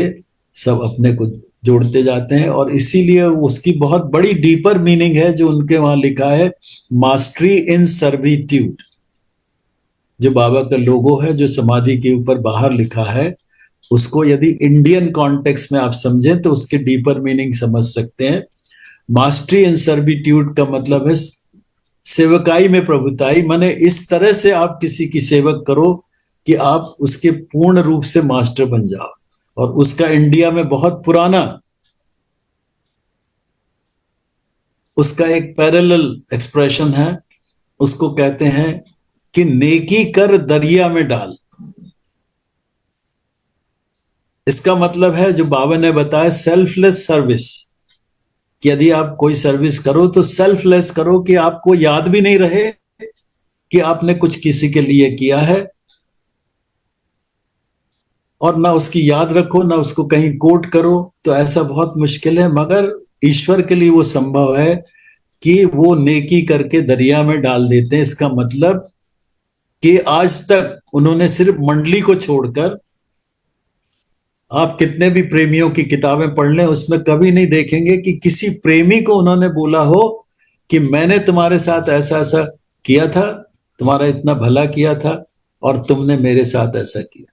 सब अपने को जोड़ते जाते हैं। और इसीलिए उसकी बहुत बड़ी डीपर मीनिंग है जो उनके वहां लिखा है, मास्टरी इन सर्विट्यूड। जो बाबा का लोगो है जो समाधि के ऊपर बाहर लिखा है, उसको यदि इंडियन कॉन्टेक्स्ट में आप समझें तो उसके डीपर मीनिंग समझ सकते हैं। मास्टरी इन सर्विट्यूड का मतलब है सेवकाई में प्रभुताई, माने इस तरह से आप किसी की सेवक करो कि आप उसके पूर्ण रूप से मास्टर बन जाओ। और उसका इंडिया में बहुत पुराना उसका एक पैरेलल एक्सप्रेशन है, उसको कहते हैं कि नेकी कर दरिया में डाल। इसका मतलब है जो बाबा ने बताया सेल्फलेस सर्विस, कि यदि आप कोई सर्विस करो तो सेल्फलेस करो, कि आपको याद भी नहीं रहे कि आपने कुछ किसी के लिए किया है, और ना उसकी याद रखो ना उसको कहीं कोट करो, तो ऐसा बहुत मुश्किल है। मगर ईश्वर के लिए वो संभव है कि वो नेकी करके दरिया में डाल देते हैं। इसका मतलब कि आज तक उन्होंने सिर्फ मंडली को छोड़कर, आप कितने भी प्रेमियों की किताबें पढ़ लें उसमें कभी नहीं देखेंगे कि किसी प्रेमी को उन्होंने बोला हो कि मैंने तुम्हारे साथ ऐसा ऐसा किया था, तुम्हारा इतना भला किया था और तुमने मेरे साथ ऐसा किया।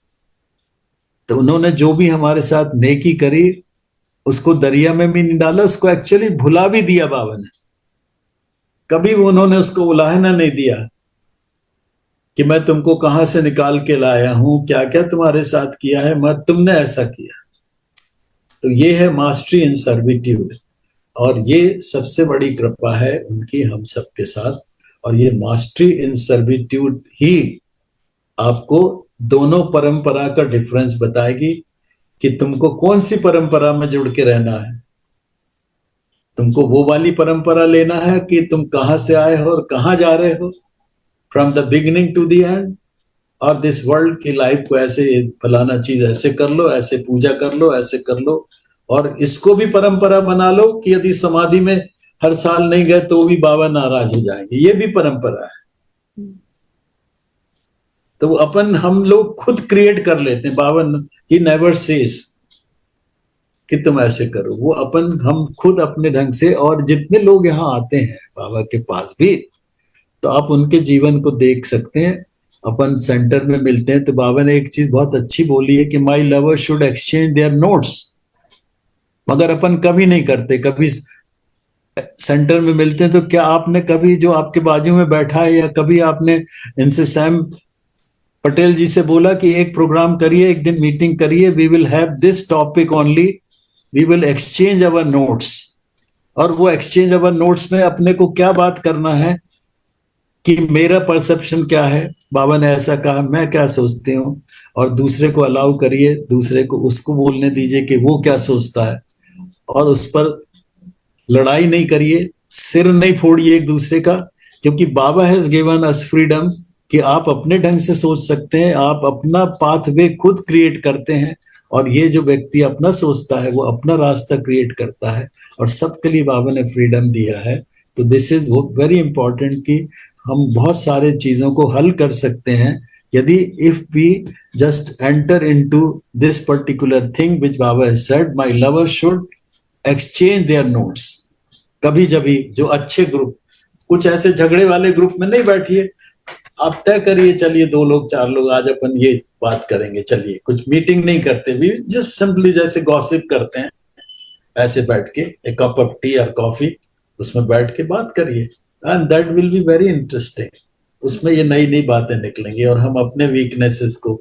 तो उन्होंने जो भी हमारे साथ नेकी करी उसको दरिया में भी नहीं डाला, उसको एक्चुअली भुला भी दिया बाबा ने। कभी वो उन्होंने उसको उलाहना नहीं दिया कि मैं तुमको कहां से निकाल के लाया हूं, क्या क्या तुम्हारे साथ किया है, मैं तुमने ऐसा किया। तो ये है मास्टरी इन सर्विट्यूड, और ये सबसे बड़ी कृपा है उनकी हम सबके साथ। और ये मास्टरी इन सर्विट्यूड ही आपको दोनों परंपरा का डिफरेंस बताएगी कि तुमको कौन सी परंपरा में जुड़ के रहना है। तुमको वो वाली परंपरा लेना है कि तुम कहां से आए हो और कहां जा रहे हो, from the beginning to the end, और दिस वर्ल्ड की लाइफ को ऐसे फलाना चीज ऐसे कर लो, ऐसे पूजा कर लो, ऐसे कर लो। और इसको भी परंपरा बना लो कि यदि समाधि में हर साल नहीं गए तो भी बाबा नाराज हो जाएंगे, ये भी परंपरा है। तो अपन हम लोग खुद क्रिएट कर लेते हैं। बाबा ही नेवर सेज कि तुम ऐसे करो, वो अपन हम खुद अपने ढंग से। और जितने लोग यहाँ आते हैं बाबा के पास भी, तो आप उनके जीवन को देख सकते हैं। अपन सेंटर में मिलते हैं तो बाबा ने एक चीज बहुत अच्छी बोली है कि my lover should exchange their notes, मगर अपन कभी नहीं करते। कभी सेंटर में मिलते हैं तो क्या आपने कभी जो आपके बाजू में बैठा है, या कभी आपने इनसे सैम पटेल जी से बोला कि एक प्रोग्राम करिए, एक दिन मीटिंग करिए, we will have this topic only, we will exchange our notes. और वो एक्सचेंज अवर नोट्स में अपने को क्या बात करना है कि मेरा परसेप्शन क्या है, बाबा ने ऐसा कहा, मैं क्या सोचती हूँ, और दूसरे को अलाउ करिए, दूसरे को उसको बोलने दीजिए कि वो क्या सोचता है, और उस पर लड़ाई नहीं करिए, सिर नहीं फोड़िए एक दूसरे का, क्योंकि बाबा हैज गिवन अस फ्रीडम कि आप अपने ढंग से सोच सकते हैं, आप अपना पाथवे खुद क्रिएट करते हैं। और ये जो व्यक्ति अपना सोचता है वो अपना रास्ता क्रिएट करता है, और सबके लिए बाबा ने फ्रीडम दिया है। तो दिस इज वेरी इंपॉर्टेंट कि हम बहुत सारे चीजों को हल कर सकते हैं यदि if we just enter into this particular thing which Baba has said, my lover should exchange their notes. कभी जभी जो अच्छे ग्रुप, कुछ ऐसे झगड़े वाले ग्रुप में नहीं बैठिए, आप तय करिए चलिए 2 लोग 4 लोग आज अपन ये बात करेंगे, चलिए कुछ मीटिंग नहीं करते भी, जस्ट सिंपली जैसे गॉसिप करते हैं, ऐसे बैठ के एक कप ऑफ टी और कॉफी, उसमें बैठ के बात करिए, and that will be very interesting. उसमें ये नई नई बातें निकलेंगी और हम अपने वीकनेसेस को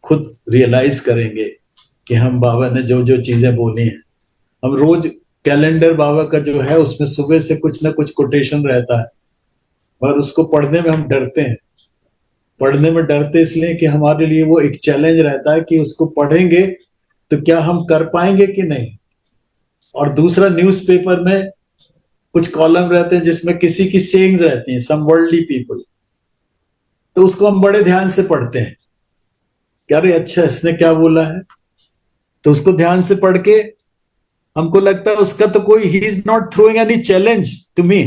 खुद रियलाइज करेंगे कि हम बाबा ने जो जो चीजें बोली हैं। हम रोज कैलेंडर बाबा का जो है उसमें सुबह से कुछ ना कुछ कोटेशन रहता है, और उसको पढ़ने में हम डरते हैं। पढ़ने में डरते इसलिए कि हमारे लिए वो एक चैलेंज रहता है कि उसको पढ़ेंगे तो क्या हम कर पाएंगे कि नहीं। और दूसरा, न्यूज़पेपर में कुछ कॉलम रहते हैं जिसमें किसी की सेइंग्स रहती हैं, सम वर्ल्डली पीपल, तो उसको हम बड़े ध्यान से पढ़ते हैं कि अरे अच्छा इसने क्या बोला है, तो उसको ध्यान से पढ़ के हमको लगता है उसका तो कोई, he is not throwing any challenge to me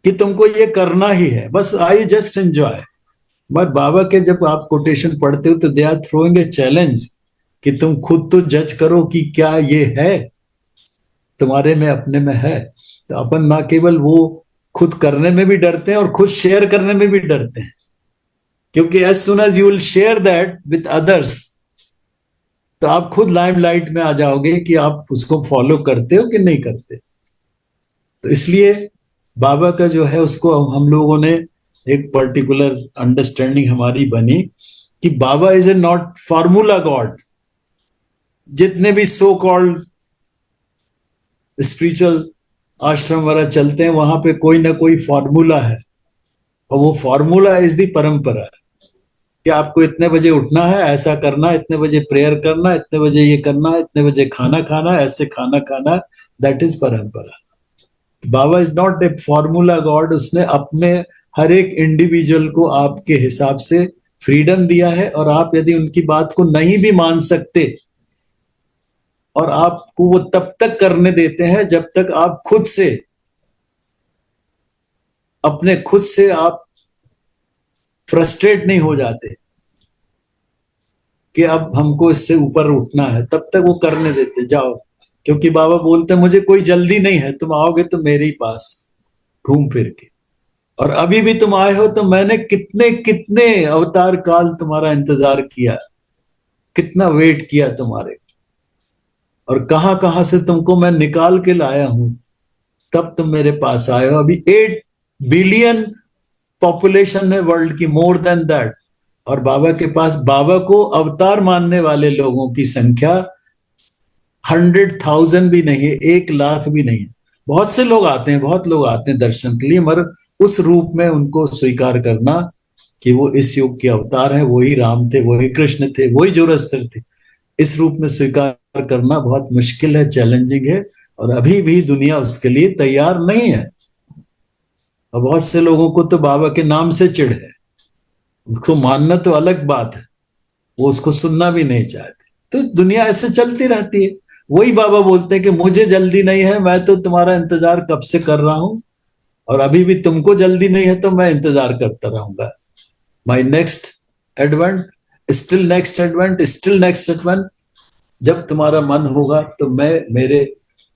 कि तुमको ये करना ही है, बस I just enjoy. But Baba के जब आप कोटेशन पढ़ते हो तो they are throwing a challenge कि तुम खुद तो जज करो कि क्या ये है तुम्हारे में, अपने में है। तो अपन ना केवल वो खुद करने में भी डरते हैं और खुद शेयर करने में भी डरते हैं, क्योंकि as soon as you will share that with others, तो आप खुद लाइमलाइट में आ जाओगे कि आप उसको फॉलो करते हो कि नहीं करते। तो इसलिए बाबा का जो है उसको हम लोगों ने एक पर्टिकुलर अंडरस्टैंडिंग हमारी बनी कि Baba is a not formula god. जितने भी सो कॉल्ड स्पिरिचुअल आश्रम वगैरह चलते हैं वहां पे कोई ना कोई फॉर्मूला है, और वो फॉर्मूला इज दी परंपरा कि आपको इतने बजे उठना है, ऐसा करना, इतने बजे प्रेयर करना, इतने बजे ये करना, इतने बजे खाना खाना, ऐसे खाना खाना, that is parampara. Baba is not a formula god. उसने अपने हर एक इंडिविजुअल को आपके हिसाब से फ्रीडम दिया है, और आप यदि उनकी बात को नहीं भी मान सकते, और आपको वो तब तक करने देते हैं जब तक आप खुद से, अपने खुद से आप फ्रस्ट्रेट नहीं हो जाते कि अब हमको इससे ऊपर उठना है, तब तक वो करने देते जाओ। क्योंकि बाबा बोलते मुझे कोई जल्दी नहीं है, तुम आओगे तो मेरे ही पास घूम फिर के, और अभी भी तुम आए हो तो मैंने कितने कितने अवतार काल तुम्हारा इंतजार किया, कितना वेट किया तुम्हारे, और कहां कहां से तुमको मैं निकाल के लाया हूं, तब तुम मेरे पास आए हो। अभी 8 बिलियन पॉपुलेशन है वर्ल्ड की, मोर देन दैट, और बाबा के पास, बाबा को अवतार मानने वाले लोगों की संख्या 100,000 भी नहीं है, 1 लाख भी नहीं है। बहुत से लोग आते हैं, बहुत लोग आते हैं दर्शन के लिए, मगर उस रूप में उनको स्वीकार करना कि वो इस युग के अवतार हैं, वही राम थे, वही कृष्ण थे, वही जोरस्टर थे, इस रूप में स्वीकार करना बहुत मुश्किल है, चैलेंजिंग है, और अभी भी दुनिया उसके लिए तैयार नहीं है। और बहुत से लोगों को तो बाबा के नाम से चिढ़ है, उसको मानना तो अलग बात है, वो उसको सुनना भी नहीं चाहते। तो दुनिया ऐसे चलती रहती है। वही बाबा बोलते हैं कि मुझे जल्दी नहीं है, मैं तो तुम्हारा इंतजार कब से कर रहा हूं, और अभी भी तुमको जल्दी नहीं है तो मैं इंतजार करता रहूंगा। My next advent, still next advent, still next advent. जब तुम्हारा मन होगा तो मैं, मेरे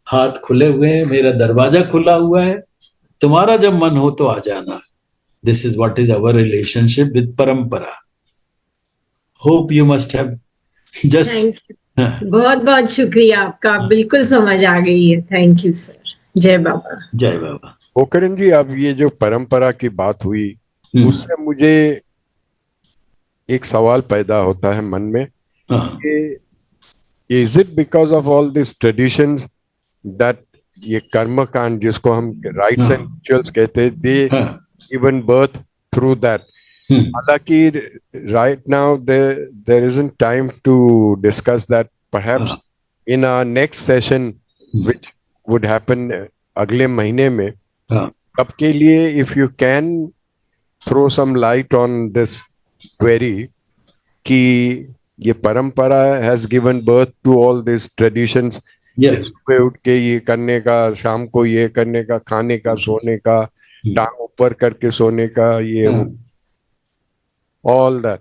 हाथ खुले हुए हैं, मेरा दरवाजा खुला हुआ है, तुम्हारा जब मन हो तो आ जाना। This is what is our relationship with parampara. Hope you must have just. Thanks, बहुत बहुत शुक्रिया आपका, बिल्कुल समझ आ गई है। Thank you sir. जय बाबा। जय बाबा। पोखरन जी, अब ये जो परंपरा की बात हुई, उससे मुझे एक सवाल पैदा होता है मन में हाँ, कि is it because of all this traditions that ये कर्म कांड जिसको हम राइट्स एंड रिचुअल्स कहते हैं, दे हाँ, गिवन बर्थ थ्रू दैट। हालांकि right now there isn't time to discuss that. Perhaps in our next session, which would happen अगले महीने में, हाँ, तब के लिए if you can throw some light on this query कि ये परंपरा has given birth to all these traditions, yes, सुबह उठ के ये करने का, शाम को ये करने का, खाने का, सोने का, टांग ऊपर करके सोने का, ये वो, all that.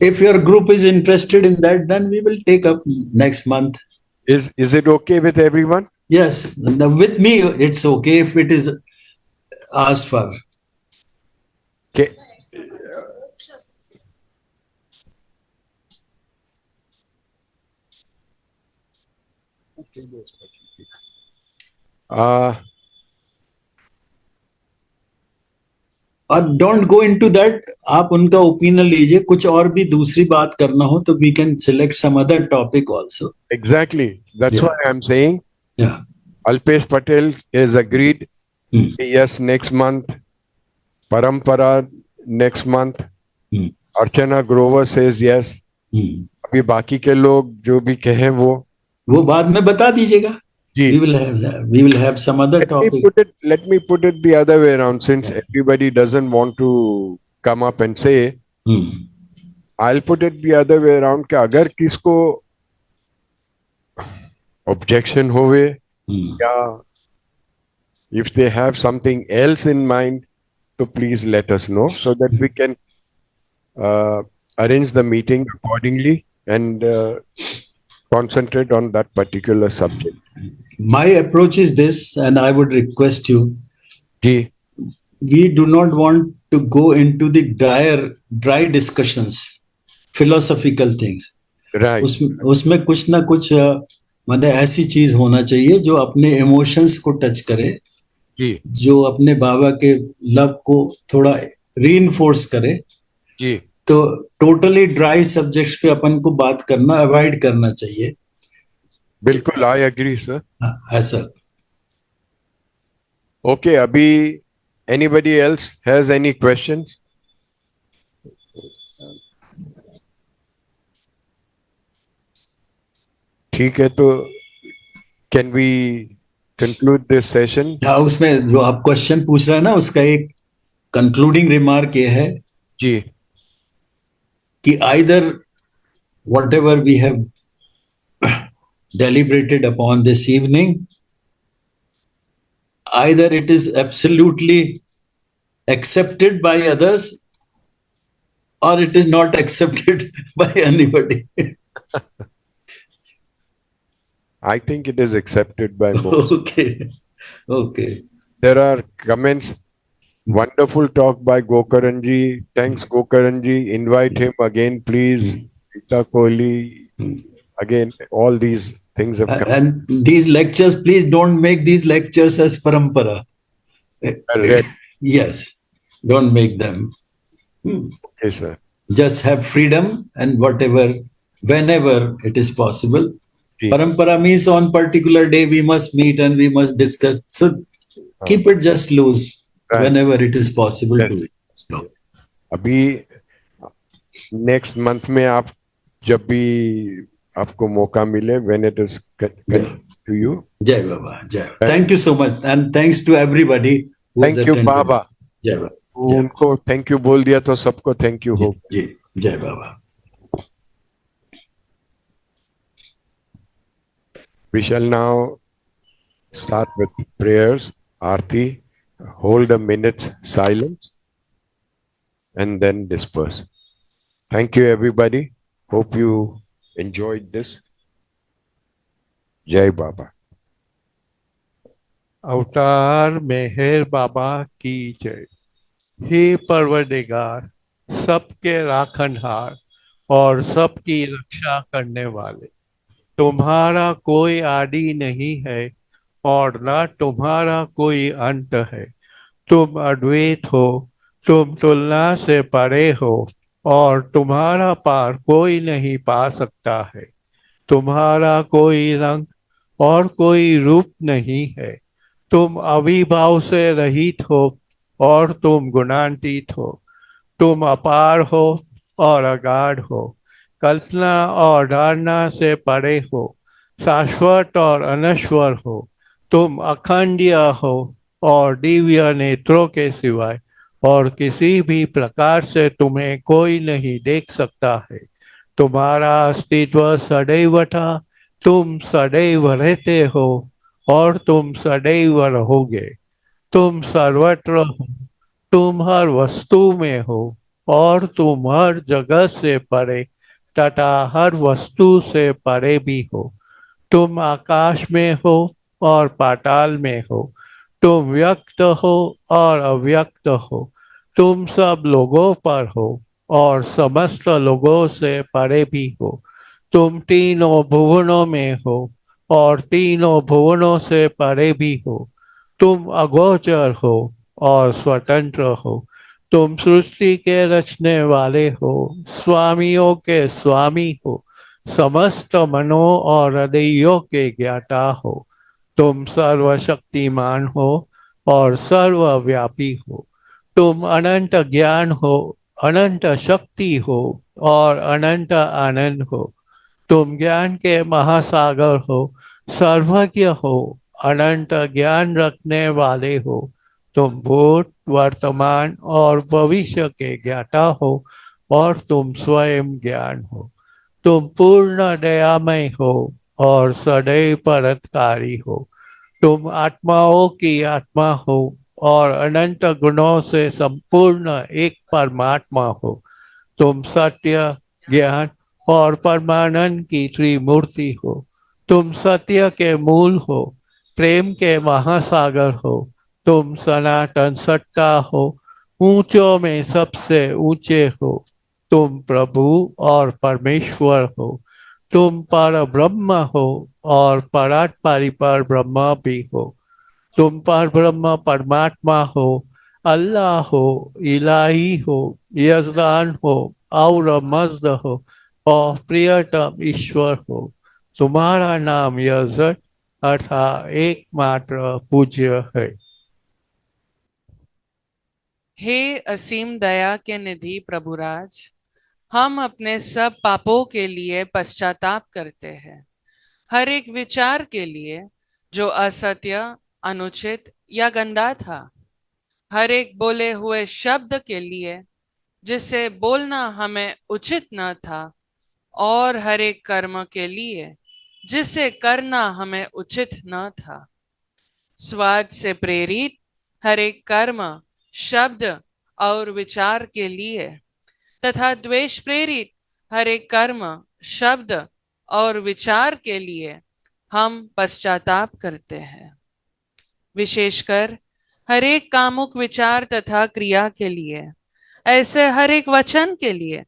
if your group is interested in that, then we will take up next month. Is it okay with everyone? Yes, with me it's okay if it is asked for. Okay. और don't go into that, आप उनका opinion लीजिए, कुछ और भी दूसरी बात करना हो तो we can select some other topic also. Exactly. That's Yeah. why I'm saying Yeah. Alpesh Patel is agreed. Hmm. Yes, next month. Parampara next month. Hmm. Archana Grover says yes. Hmm. अभी बाकी के लोग जो भी कहें वो बाद में बता दीजिएगा. जी. We will have some other topic. Let me put it the other way around, since everybody doesn't want to come up and say. Hmm. I'll put it the other way around कि अगर किसको objection होवे Hmm. या if they have something else in mind, so please let us know so that we can arrange the meeting accordingly and concentrate on that particular subject. My approach is this, and I would request you, ji. we do not want to go into the dry discussions, philosophical things. Right. उसमें कुछ ना कुछ मतलब ऐसी चीज होना चाहिए जो अपने इमोशंस को टच करे, जी. जो अपने बाबा के लव को थोड़ा रीइंफोर्स करे. जी. तो टोटली ड्राई सब्जेक्ट्स पे अपन को बात करना अवॉइड करना चाहिए. बिल्कुल, I agree, sir. ऐसा. Okay, अभी anybody else has any questions? ठीक है, तो can we conclude this session? हाँ, उसमें जो आप क्वेश्चन पूछ रहे हैं ना, उसका एक कंक्लूडिंग रिमार्क ये है जी. कि either whatever we have deliberated upon this evening, either it is absolutely accepted by others or it is not accepted by anybody. I think it is accepted by most. Okay. There are comments. Wonderful talk by Gokaranji. Thanks, Gokaranji. Invite him again, please. Rita Kohli. Again, all these things have come. And these lectures, please don't make these lectures as parampara. Correct. Yes, don't make them. Okay, sir. Just have freedom and whatever, whenever it is possible. Ji. Parampara means on particular day we must meet and we must discuss. So keep it just loose. Right. Whenever it is possible Yes. to it. अभी next month में आप जब भी आपको मौका मिले, when it is to you. Jai Baba, Jai Baba. Thank you so much, and thanks to everybody who has Thank you, attended. Baba. Jai Baba. उनको thank you बोल दिया तो सबको thank you हो. जी, जय बाबा. We shall now start with prayers, Aarti, hold a minute's silence, and then disperse. Thank you, everybody. Hope you enjoyed this. Jai Baba. अवतार मेहर बाबा की जय। हे परवरदिगार, सबके राखनहार और सबकी रक्षा करने वाले, तुम्हारा कोई आदि नहीं है और न तुम्हारा कोई अंत है। तुम अद्वैत हो, तुम तुलना से परे हो और तुम्हारा पार कोई नहीं पा सकता है। तुम्हारा कोई रंग और कोई रूप नहीं है। तुम अविभाव से रहित हो और तुम गुणान्वित हो। तुम अपार हो और अगाध हो, कल्पना और धारणा से परे हो, शाश्वत और अनश्वर हो। तुम अखंडीय हो और दिव्य नेत्रों के सिवाय और किसी भी प्रकार से तुम्हें कोई नहीं देख सकता है। तुम्हारा अस्तित्व सदैव था, तुम सदैव रहते हो और तुम सदैव रहोगे। तुम सर्वत्र हो, तुम हर वस्तु में हो और तुम हर जगह से परे तथा हर वस्तु से परे भी हो। तुम आकाश में हो और पाताल में हो। तुम व्यक्त हो और अव्यक्त हो। तुम सब लोगों पर हो और समस्त लोगों से परे भी हो। तुम तीनों भुवनों में हो और तीनों भुवनों से परे भी हो। तुम अगोचर हो और स्वतंत्र हो। तुम सृष्टि के रचने वाले हो, स्वामियों के स्वामी हो, समस्त मनों और हृदयों के ज्ञाता हो। तुम सर्वशक्तिमान हो और सर्वव्यापी हो। तुम अनंत ज्ञान हो, अनंत शक्ति हो और अनंत आनंद हो। तुम ज्ञान के महासागर हो, सर्वज्ञ हो, अनंत ज्ञान रखने वाले हो। तुम भूत, वर्तमान और भविष्य के ज्ञाता हो और तुम स्वयं ज्ञान हो। तुम पूर्ण दयामय हो और सदैव परोपकारी हो। तुम आत्माओं की आत्मा हो और अनंत गुणों से संपूर्ण एक परमात्मा हो। तुम सत्य, ज्ञान और परमानंद की त्रिमूर्ति हो। तुम सत्य के मूल हो, प्रेम के महासागर हो। तुम सनातन सत्ता हो, ऊंचों में सबसे ऊंचे हो। तुम प्रभु और परमेश्वर हो। तुम पर ब्रह्म हो और परात्परी पर ब्रह्म भी हो। तुम पर ब्रह्म परमात्मा हो, अल्लाह हो, इलाही हो, यजदान हो और मजद हो और प्रियतम ईश्वर हो। तुम्हारा नाम यजद अर्थात एकमात्र पूज्य है। हे असीम दया के निधि प्रभुराज, हम अपने सब पापों के लिए पश्चाताप करते हैं। हर एक विचार के लिए जो असत्य, अनुचित या गंदा था, हर एक बोले हुए शब्द के लिए जिसे बोलना हमें उचित न था, और हर एक कर्म के लिए जिसे करना हमें उचित न था। स्वार्थ से प्रेरित हर एक कर्म, शब्द और विचार के लिए तथा द्वेष प्रेरित हर एक कर्म, शब्द और विचार के लिए हम पश्चाताप करते हैं। विशेषकर हर एक कामुक विचार तथा क्रिया के लिए, ऐसे हर एक वचन के लिए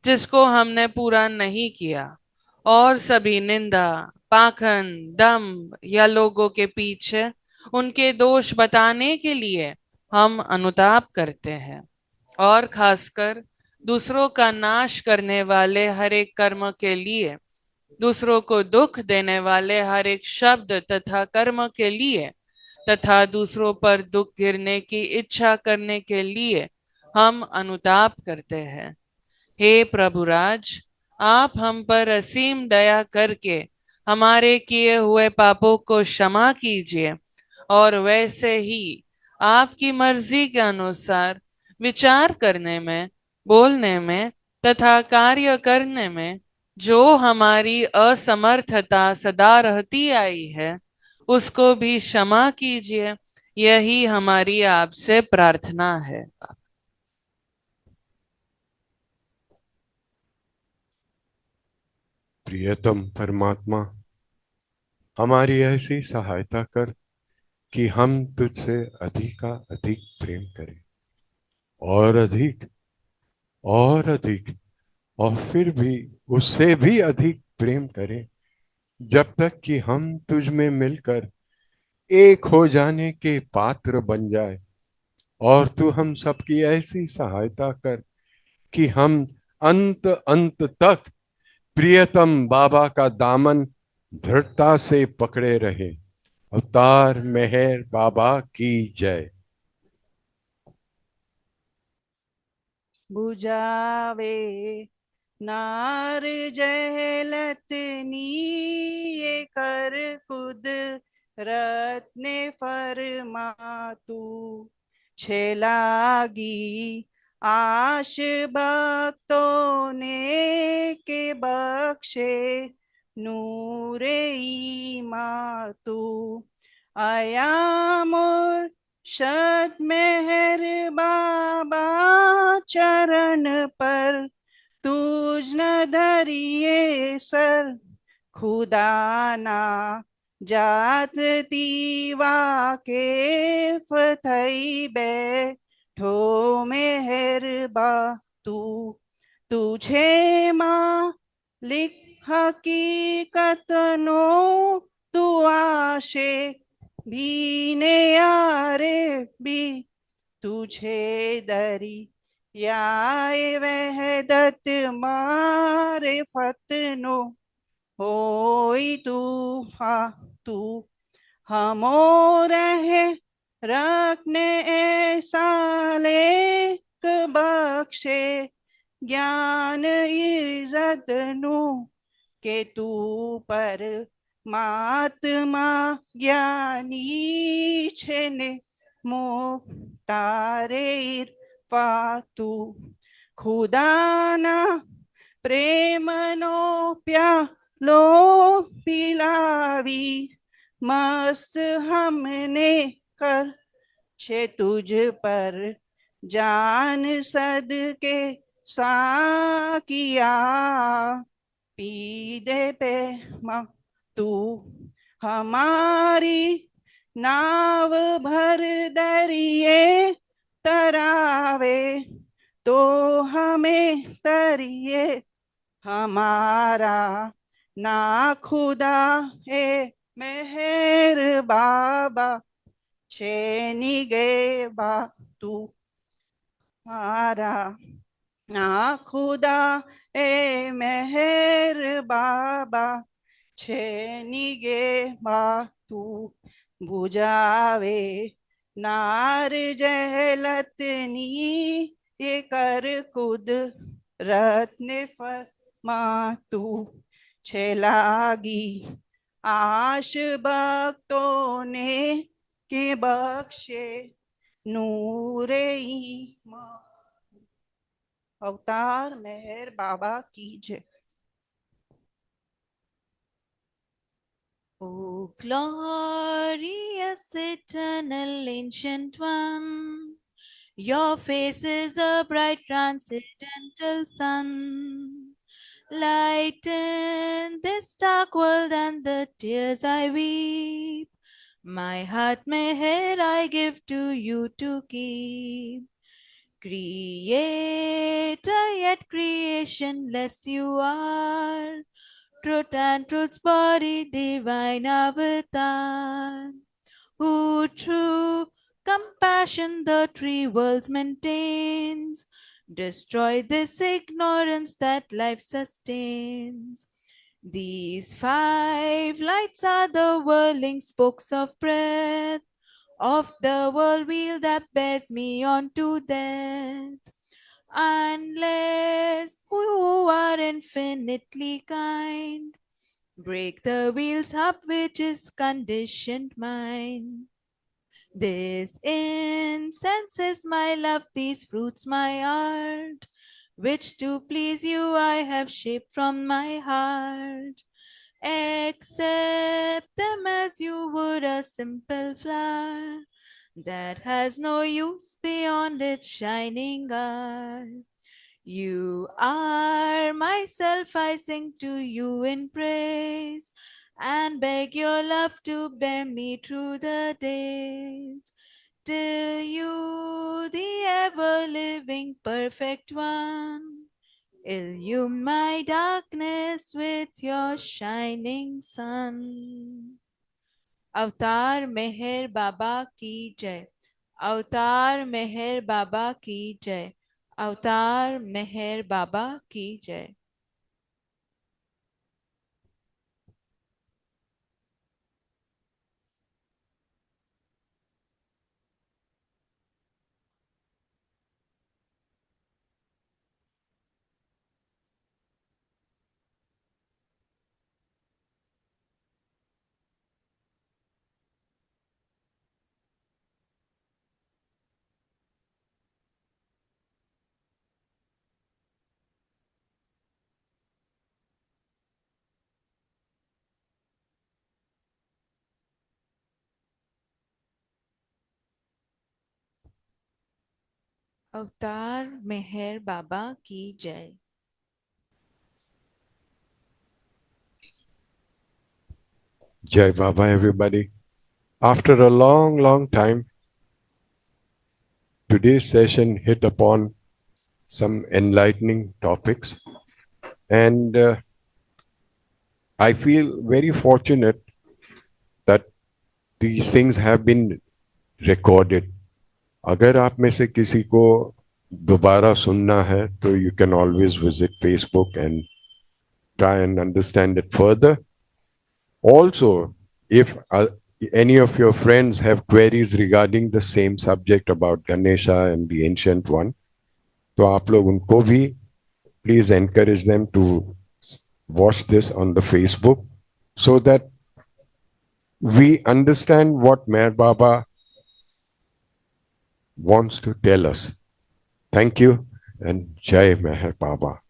जिसको हमने पूरा नहीं किया, और सभी निंदा, पाखंड, दम्भ या लोगों के पीछे उनके दोष बताने के लिए हम अनुताप करते हैं। और खासकर दूसरों का नाश करने वाले हर एक कर्म के लिए, दूसरों को दुख देने वाले हर एक शब्द तथा कर्म के लिए तथा दूसरों पर दुख गिरने की इच्छा करने के लिए हम अनुताप करते हैं। हे प्रभुराज, आप हम पर असीम दया करके हमारे किए हुए पापों को क्षमा कीजिए, और वैसे ही आपकी मर्जी के अनुसार विचार करने में, बोलने में तथा कार्य करने में जो हमारी असमर्थता सदा रहती आई है, उसको भी क्षमा कीजिए। यही हमारी आपसे प्रार्थना है। प्रियतम परमात्मा, हमारी ऐसी सहायता कर कि हम तुझसे अधिक का अधिक प्रेम करें, और अधिक और अधिक, और फिर भी उससे भी अधिक प्रेम करें, जब तक कि हम तुझ में मिलकर एक हो जाने के पात्र बन जाए। और तू हम सबकी ऐसी सहायता कर कि हम अंत अंत तक प्रियतम बाबा का दामन दृढ़ता से पकड़े रहे। अवतार मेहर बाबा की जय। बुझावे नार जहलतनी ये कर खुद रत्ने फरमातू छेलागी आश भक्तों ने के बख्शे नूरे ईमातू अयामुर शत मेहर बाबा चरण पर तुझ न धरिए सर खुदाना जात दीवा के फथई बैठो मेहर बा तू तुझे माँ लिख हकीकत नो तू आशे भीने यारे भी तुझे दरी याए वहदत मारे फतनो होई तू हमो रहे रखने ऐसा लेक बख्शे ज्ञान इज्जत नु के तू पर महात्मा ज्ञानी छेने तारे पातू खुदाना प्रेमनो प्यालो पिलावी मस्त हमने कर छे तुझ पर जान सदके साकिया पी दे पे तू हमारी नाव भर दरिए तरावे तो हमें तरिए हमारा ना खुदा है मेहर बाबा छेनी गे बा तू हमारा ना खुदा ए मेहर बाबा छेनी गे बा तू बुझावे नार जहलतनी ये कर कुद रत्न फरमा तू छेलागी आश भक्तों ने के बख्शे नूरे ईमान अवतार मेहर बाबा की जय। O glorious eternal ancient one, your face is a bright transcendental sun. Lighten this dark world and the tears I weep. My heart meher I give to you to keep. Creator yet creationless you are. Truth and truth's body, divine avatar, who through compassion the three worlds maintains, destroy this ignorance that life sustains. These five lights are the whirling spokes of breath of the world wheel that bears me on to death. Unless who are infinitely kind, break the wheels up which is conditioned mind. This incense is my love, these fruits my art, which to please you I have shaped from my heart. Accept them as you would a simple flower that has no use beyond its shining art. You are myself, I sing to you in praise and beg your love to bear me through the days till you, the ever living perfect one, illume my darkness with your shining sun. अवतार मेहर बाबा की जय। अवतार मेहर बाबा की जय। अवतार मेहर बाबा की जय। अवतार मेहर बाबा की जय। Jai Baba, everybody. After a long, long time, today's session hit upon some enlightening topics. And I feel very fortunate these things have been recorded. अगर आप में से किसी को दोबारा सुनना है तो you can always visit Facebook and try and understand it further. Also, if any of your friends have queries regarding the same subject about Ganesha and the ancient one, तो आप लोग उनको भी please encourage them to watch this on the Facebook so that we understand what Meher Baba wants to tell us. Thank you and Jai Meher Baba.